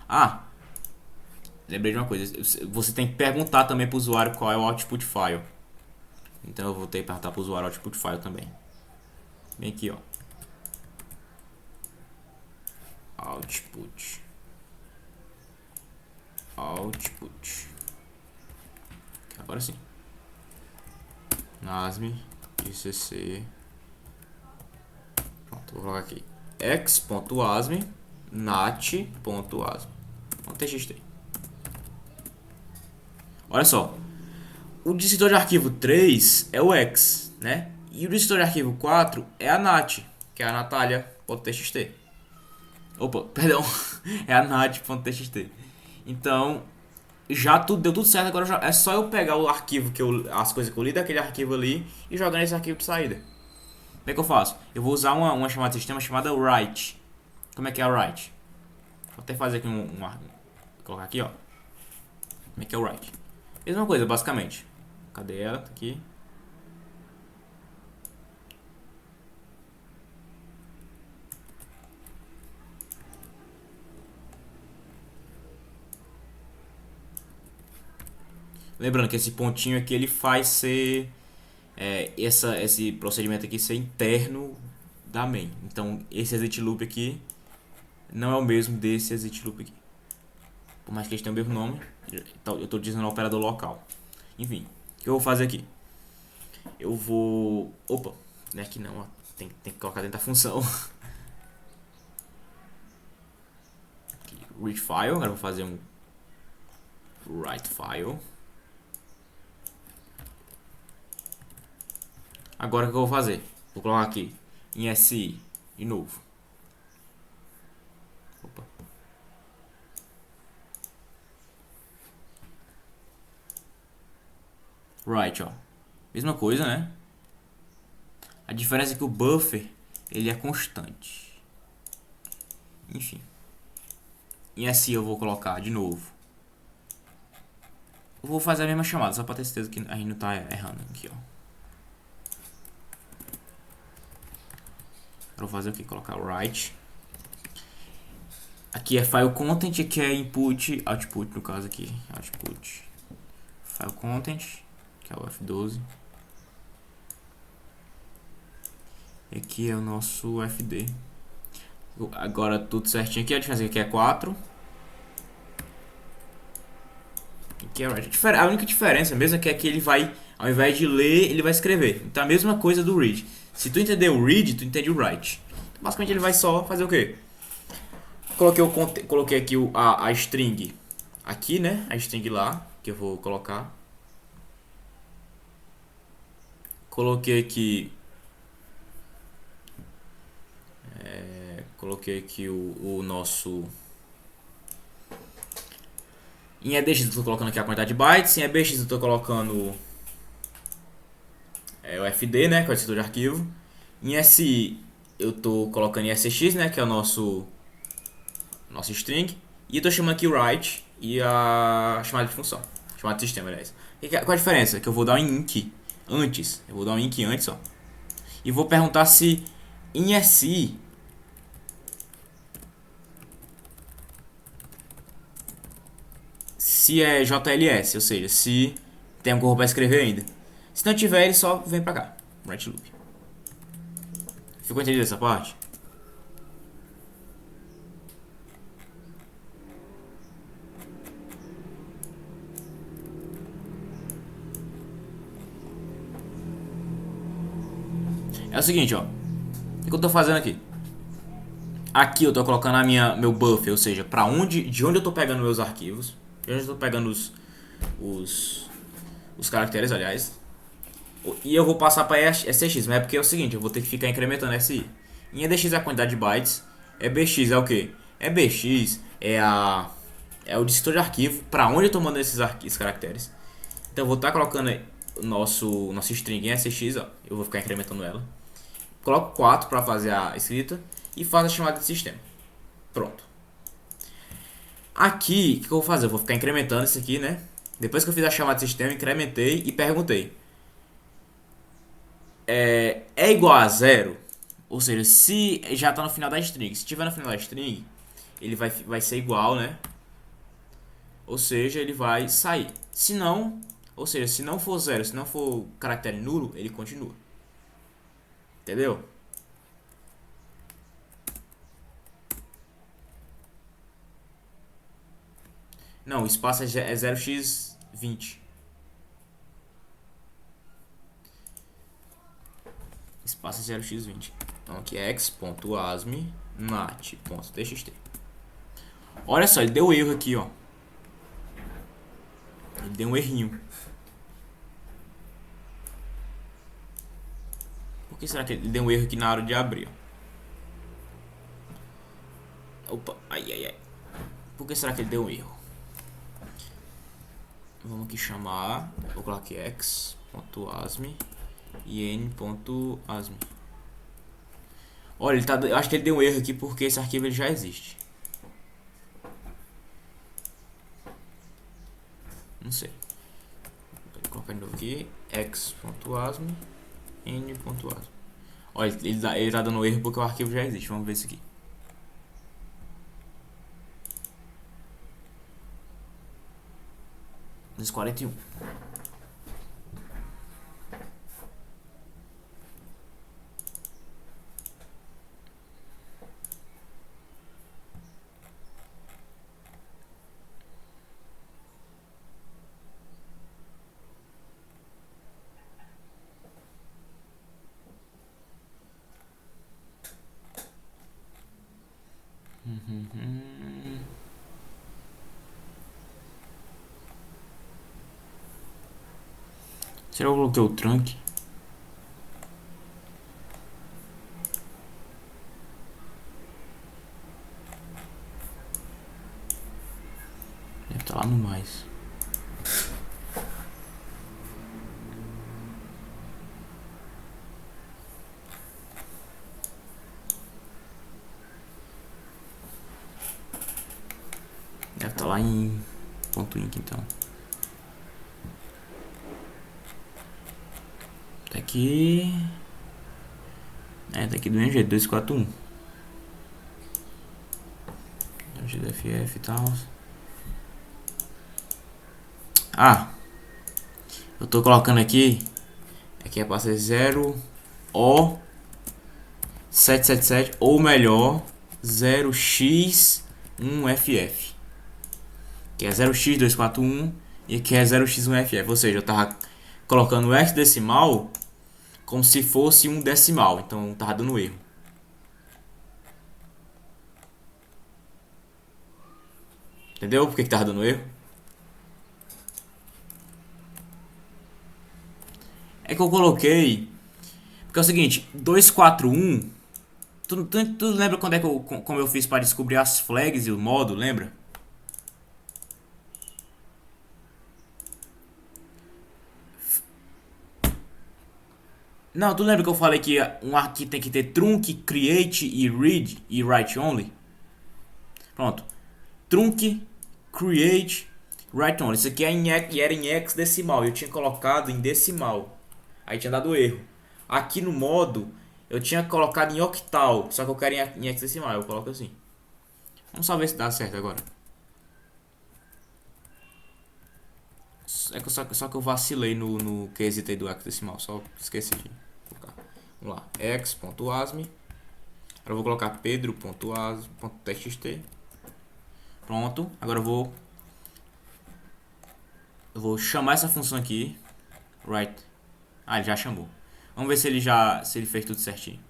Speaker 1: Ah, lembrei de uma coisa. Você tem que perguntar também pro usuário qual é o output file. Então eu vou ter que perguntar pro usuário o output file também. Vem aqui, ó. Output. Output. Agora sim. NASM, ICC. Pronto, vou colocar aqui. x.asm, nat.asm. .txt. Olha só. O descritor de arquivo 3 é o x, né? E o descritor de arquivo 4 é a nat, que é a natalia.txt. Opa, perdão. É a nat.txt. Então, já tudo deu tudo certo. Agora é só eu pegar o arquivo as coisas que eu li daquele arquivo ali e jogar nesse arquivo de saída. Como é que eu faço? Eu vou usar uma chamada de sistema chamada write. Como é que é a write? Vou até fazer aqui vou colocar aqui, ó. Como é que é o write? Mesma coisa, basicamente. Cadê ela? Tá aqui. Lembrando que esse pontinho aqui ele faz ser esse procedimento aqui ser interno da main. Então esse exit loop aqui não é o mesmo desse exit loop aqui. Por mais que eles tenham o mesmo nome, eu estou dizendo operador local. Enfim, o que eu vou fazer aqui? Eu vou... Opa, não é aqui não, ó. Tem que colocar dentro da função. Aqui, read file, agora eu vou fazer um write file. Agora o que eu vou fazer? Vou colocar aqui em SI de novo. Opa. Right, ó. Mesma coisa, né? A diferença é que o buffer ele é constante. Enfim. Em SI eu vou colocar de novo. Eu vou fazer a mesma chamada, só para ter certeza que a gente não tá errando aqui, ó. Vou fazer o que? Colocar write. Aqui é file content, aqui é input, output no caso aqui. Output. File content, que é o F12. E aqui é o nosso FD. Agora tudo certinho aqui, a diferença aqui é 4. Aqui é write. A única diferença mesmo é que aqui ele vai, ao invés de ler, ele vai escrever. Então a mesma coisa do read. Se tu entender o read, tu entende o write. Então, basicamente ele vai só fazer o quê? Coloquei aqui a string aqui, né? A string lá, que eu vou colocar. Coloquei aqui o nosso Em EDX eu tô colocando aqui a quantidade de bytes. Em EBX eu tô colocando o FD, né, que é o descritor de arquivo. Em SI eu tô colocando em SX, né, que é o nosso string. E eu tô chamando aqui o write e a chamada de função. Chamada de sistema, aliás. Qual a diferença? Que eu vou dar um inc antes. Eu vou dar um inc antes, ó. E vou perguntar se em SI se é JLS, ou seja, se tem algo para escrever ainda. Se não tiver, ele só vem pra cá. Write loop. Ficou entendido essa parte? É o seguinte, ó. O que eu tô fazendo aqui? Aqui eu tô colocando meu buffer, ou seja, de onde eu tô pegando meus arquivos, de onde eu tô pegando os caracteres, aliás. E eu vou passar para SX, mas é porque é o seguinte, eu vou ter que ficar incrementando SI. Em EDX é a quantidade de bytes, EBX é o que? EBX é o descritor de arquivo, para onde eu tô mandando esses caracteres. Então eu vou estar colocando o nosso string em SX, ó, eu vou ficar incrementando ela. Coloco 4 para fazer a escrita e faço a chamada de sistema. Pronto. Aqui, o que eu vou fazer? Eu vou ficar incrementando isso aqui, né? Depois que eu fiz a chamada de sistema, incrementei e perguntei. É igual a 0? Ou seja, se já está no final da string. Se estiver no final da string, ele vai ser igual, né? Ou seja, ele vai sair. Se não, ou seja, se não for 0, se não for caractere nulo, ele continua. Entendeu? Não, o espaço é 0x20. Espaço é 0x20. Então aqui é x.asm nat.txt. Olha só, ele deu erro aqui, ó. Ele deu um errinho. Por que será que ele deu um erro aqui na hora de abrir? Ó? Opa, ai. Por que será que ele deu um erro? Vamos aqui chamar. Vou colocar aqui x.asm e n.asm. Olha, eu acho que ele deu um erro aqui porque esse arquivo ele já existe. Não sei. Vou colocar de novo aqui. x.asm n.asm. Olha, ele tá dando erro porque o arquivo já existe. Vamos ver isso aqui. Nos 41. Será que eu coloquei o trunk? Deve estar lá no mais. Deve estar lá em .inc então. Tá aqui. Tá aqui do mesmo jeito, 241. GDFF e tal. Eu tô colocando aqui. Aqui é pra ser 0 O 777 ou melhor 0x1ff. Que é 0x241 e aqui é 0x1ff. Ou seja, eu tava colocando o hexadecimal como se fosse um decimal, então tava dando erro. Entendeu por que tava dando erro? É que eu coloquei. Porque é o seguinte, 241. Tu lembra quando é que como eu fiz para descobrir as flags e o modo, lembra? Não, tu lembra que eu falei que um arquivo tem que ter trunc, create e read e write only? Pronto. Trunc, create, write only. Isso aqui é e era em hexadecimal. Eu tinha colocado em decimal. Aí tinha dado erro. Aqui no modo, eu tinha colocado em octal. Só que eu quero em hexadecimal. Eu coloco assim. Vamos só ver se dá certo agora. Só que eu vacilei no quesito aí do hexadecimal. Só esqueci de colocar. Vamos lá. X.asme. Agora eu vou colocar pedro.as.txt. Pronto. Agora eu vou chamar essa função aqui. Right. Ah, ele já chamou. Vamos ver se ele fez tudo certinho.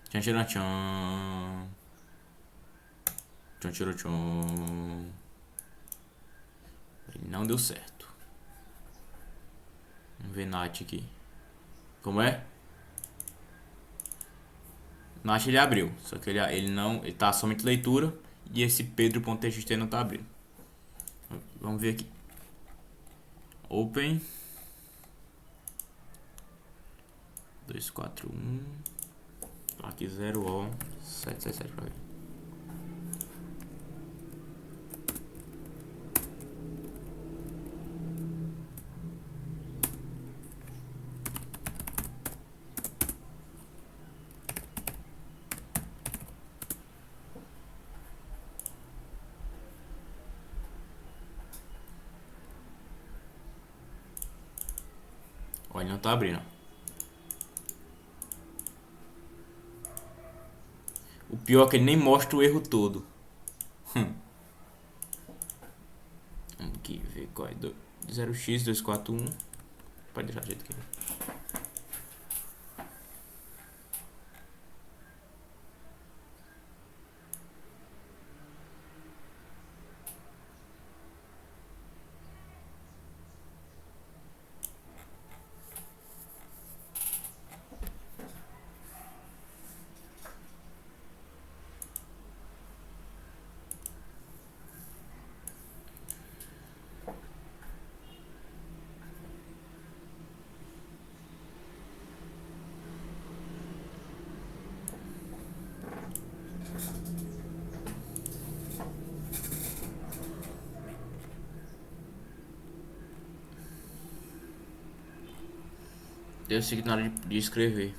Speaker 1: Tchan, tchan, tchan. Tchan, tchan, tchan. Ele não deu certo. Vamos ver Nat aqui. Como é? Nat ele abriu. Só que ele não. Ele tá somente leitura. E esse pedro.txt não tá abrindo. Vamos ver aqui. Open 241 aqui 0O 777 pra ver. Olha, não tá abrindo. O pior é que ele nem mostra o erro todo. Vamos aqui ver qual é. 0x241. Pode deixar do jeito que é. Deu seguinte na hora de escrever.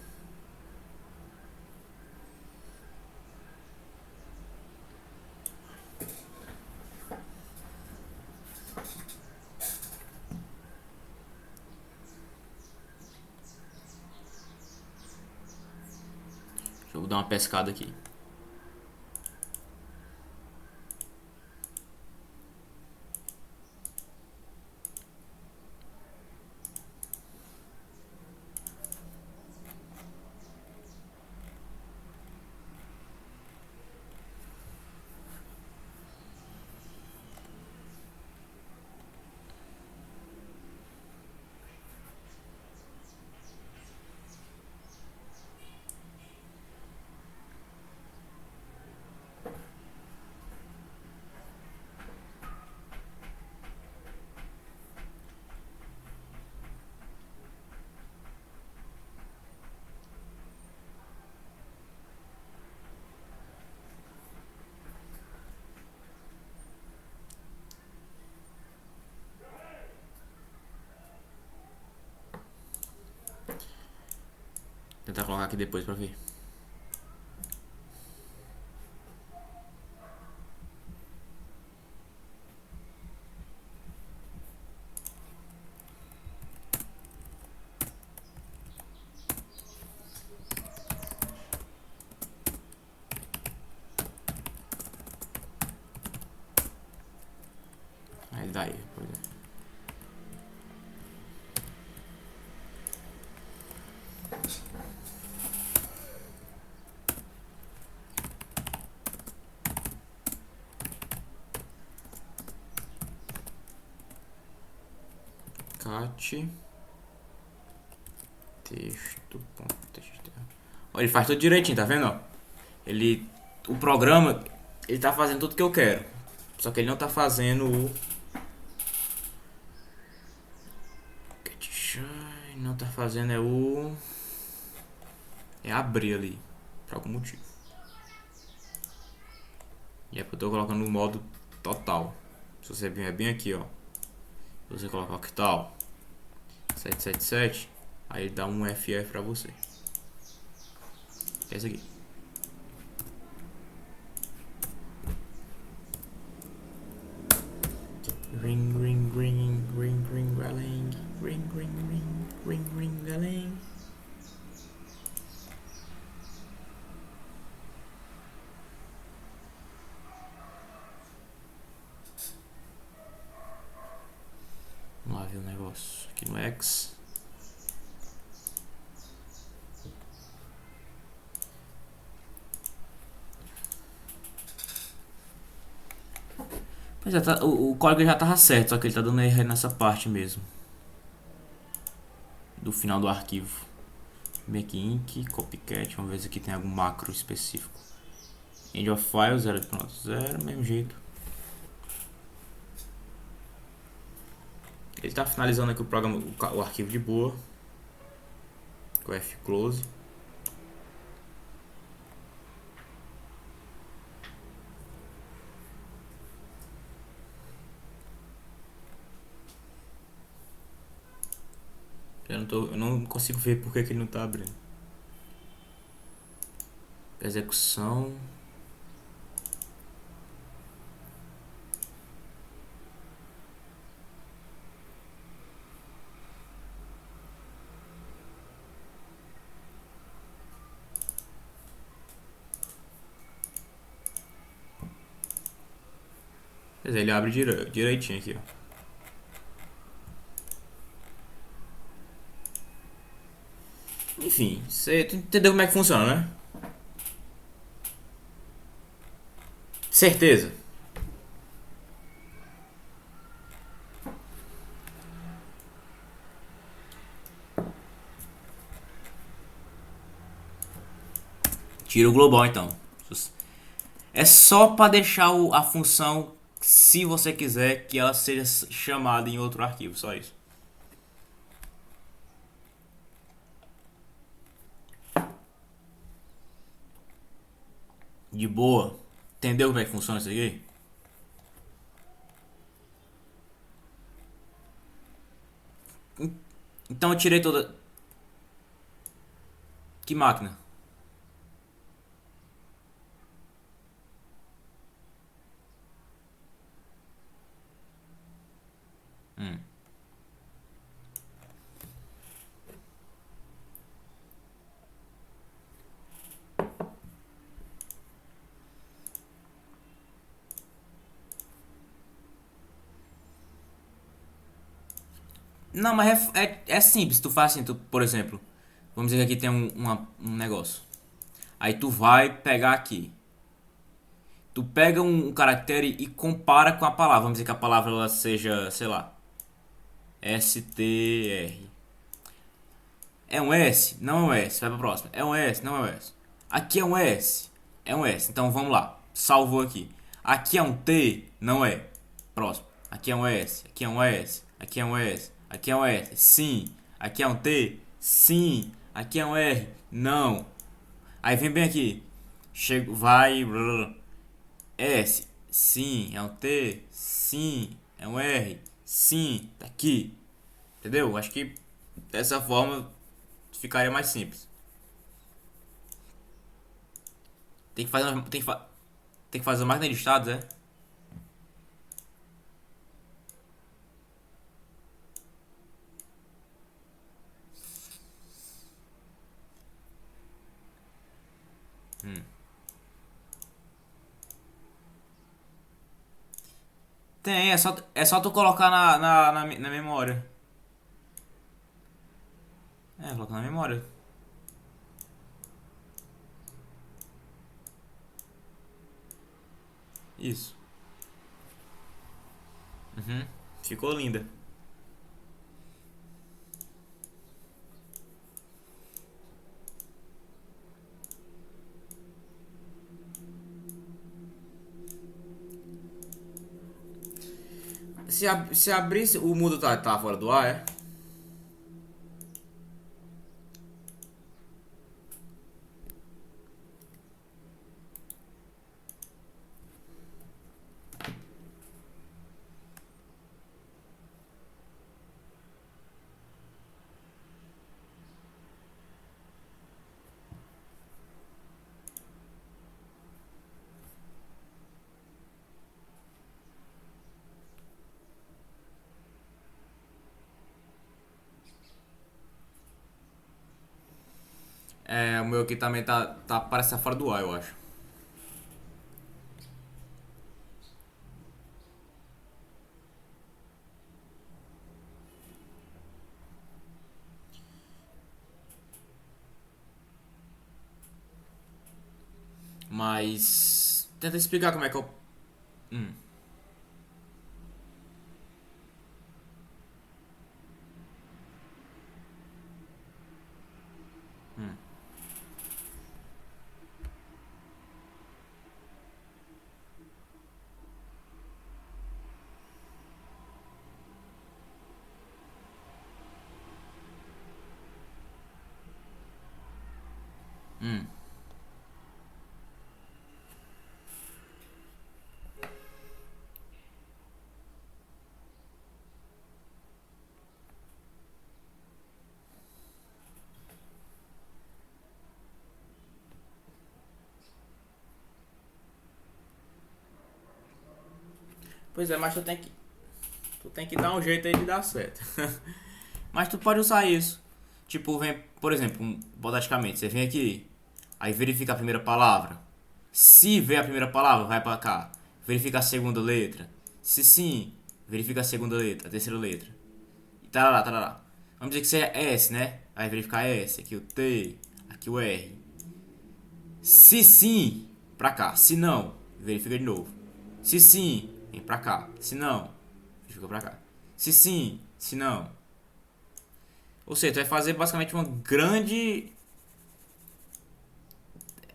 Speaker 1: Deixa eu dar uma pescada aqui. Tentar colocar aqui depois pra ver. Aí daí, pois é. Cat texto.txt. Olha, ele faz tudo direitinho, tá vendo? Ó? Ele, o programa, ele tá fazendo tudo que eu quero. Só que ele não tá fazendo o... Não tá fazendo é o... É abrir ali, por algum motivo. E é porque eu tô colocando no modo total. Se você vier bem aqui, ó. Se você colocar que tal 777, aí ele dá um FF pra você. Que é esse aqui. Ring, ring, ring, ring, ring, galing. Ring, ring, ring, ring, ring, galing. Vamos lá ver o negócio aqui no X. Pois é, o código já tava certo, só que ele tá dando erro nessa parte mesmo. Do final do arquivo. Make ink, copycat, vamos ver se aqui tem algum macro específico. End of file 0.0, mesmo jeito. Ele tá finalizando aqui o programa, o arquivo de boa. Com F close. Eu não consigo ver porque que ele não tá abrindo. Execução. Quer dizer, ele abre direitinho aqui, ó. Enfim, você entendeu como é que funciona, né? Certeza. Tira o global então. É só para deixar a função, se você quiser, que ela seja chamada em outro arquivo, só isso. De boa. Entendeu como é que funciona isso aqui? Então eu tirei toda... Que máquina? Não, mas é simples. Tu faz assim, tu, por exemplo, vamos dizer que aqui tem um negócio. Aí tu vai pegar aqui. Tu pega um caractere e compara com a palavra. Vamos dizer que a palavra ela seja, sei lá, STR. É um S? Não é um S. Vai pra próxima. É um S? Não é um S. Aqui é um S. É um S. Então vamos lá. Salvou aqui. Aqui é um T? Não é. Próximo. Aqui é um S. Aqui é um S. Aqui é um S. Aqui é um S. Sim. Aqui é um T? Sim. Aqui é um R? Não. Aí vem bem aqui. Chego, vai. S. Sim. É um T? Sim. É um R? Sim. Tá aqui. Entendeu? Acho que dessa forma ficaria mais simples. Tem que fazer uma, tem que fazer uma máquina de estados, é? Tem, é só tu colocar na memória. É, colocar na memória. Isso. Ficou linda. Se abrir, o mundo tá fora do ar, é? É, o meu aqui também parece estar fora do ar, eu acho. Mas tenta explicar como é que eu. Hum, hum, hum. Pois é, mas tu tem que dar um jeito aí de dar certo. Mas tu pode usar isso. Tipo, vem, por exemplo, hipoteticamente, você vem aqui, aí verifica a primeira palavra. Se vê a primeira palavra, vai pra cá. Verifica a segunda letra. Se sim, verifica a segunda letra, a terceira letra. E tarará, tarará. Vamos dizer que você é S, né? Aí verificar S, aqui o T, aqui o R. Se sim, pra cá. Se não, verifica de novo. Se sim, vem pra cá. Se não, verifica pra cá. Se sim, se não. Ou seja, tu vai fazer basicamente uma grande.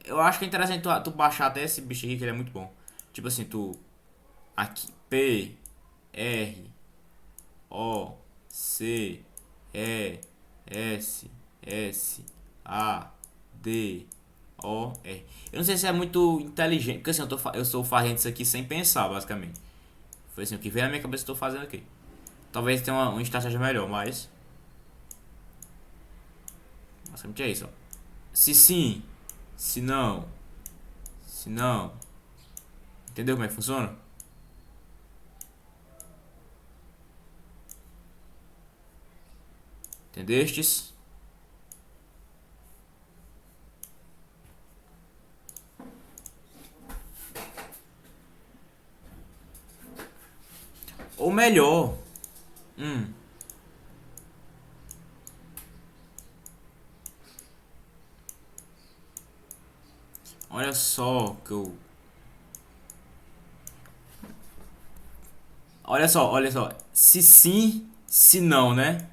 Speaker 1: Eu acho que é interessante tu baixar até esse bicho aqui, que ele é muito bom. Tipo assim, tu. Aqui. P, R, O, C, E, S, S, A, D, O, R. Eu não sei se é muito inteligente, porque assim, eu sou fazendo isso aqui sem pensar, basicamente. Foi assim, o que veio na minha cabeça eu tô fazendo aqui. Talvez tenha uma estratégia melhor, mas. Basicamente é isso, ó. Se sim, se não, se não. Entendeu como é que funciona? Entendestes? Ou melhor, hum, olha só que eu. Olha só. Se sim, se não, né?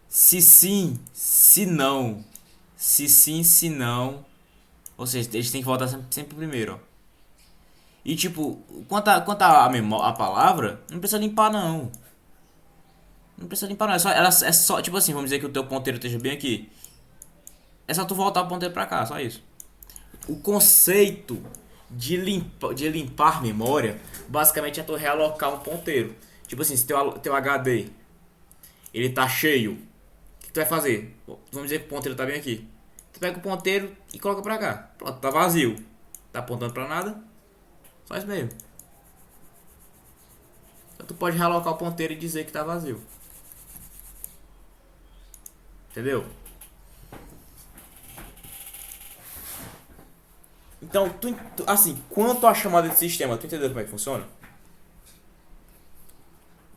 Speaker 1: Se sim, se não. Se sim, se não. Ou seja, eles têm que voltar sempre primeiro, ó. E tipo, quanto a palavra, não precisa limpar não. Não precisa limpar não. É só, tipo assim, vamos dizer que o teu ponteiro esteja bem aqui. É só tu voltar o ponteiro pra cá, só isso. O conceito de limpar memória, basicamente é tu realocar um ponteiro. Tipo assim, se teu HD ele tá cheio, o que tu vai fazer? Vamos dizer que o ponteiro tá bem aqui. Tu pega o ponteiro e coloca pra cá. Pronto, tá vazio. Tá apontando pra nada. Só isso mesmo. Então tu pode realocar o ponteiro e dizer que tá vazio. Entendeu? Então, assim, quanto à chamada de sistema, tu entendeu como é que funciona?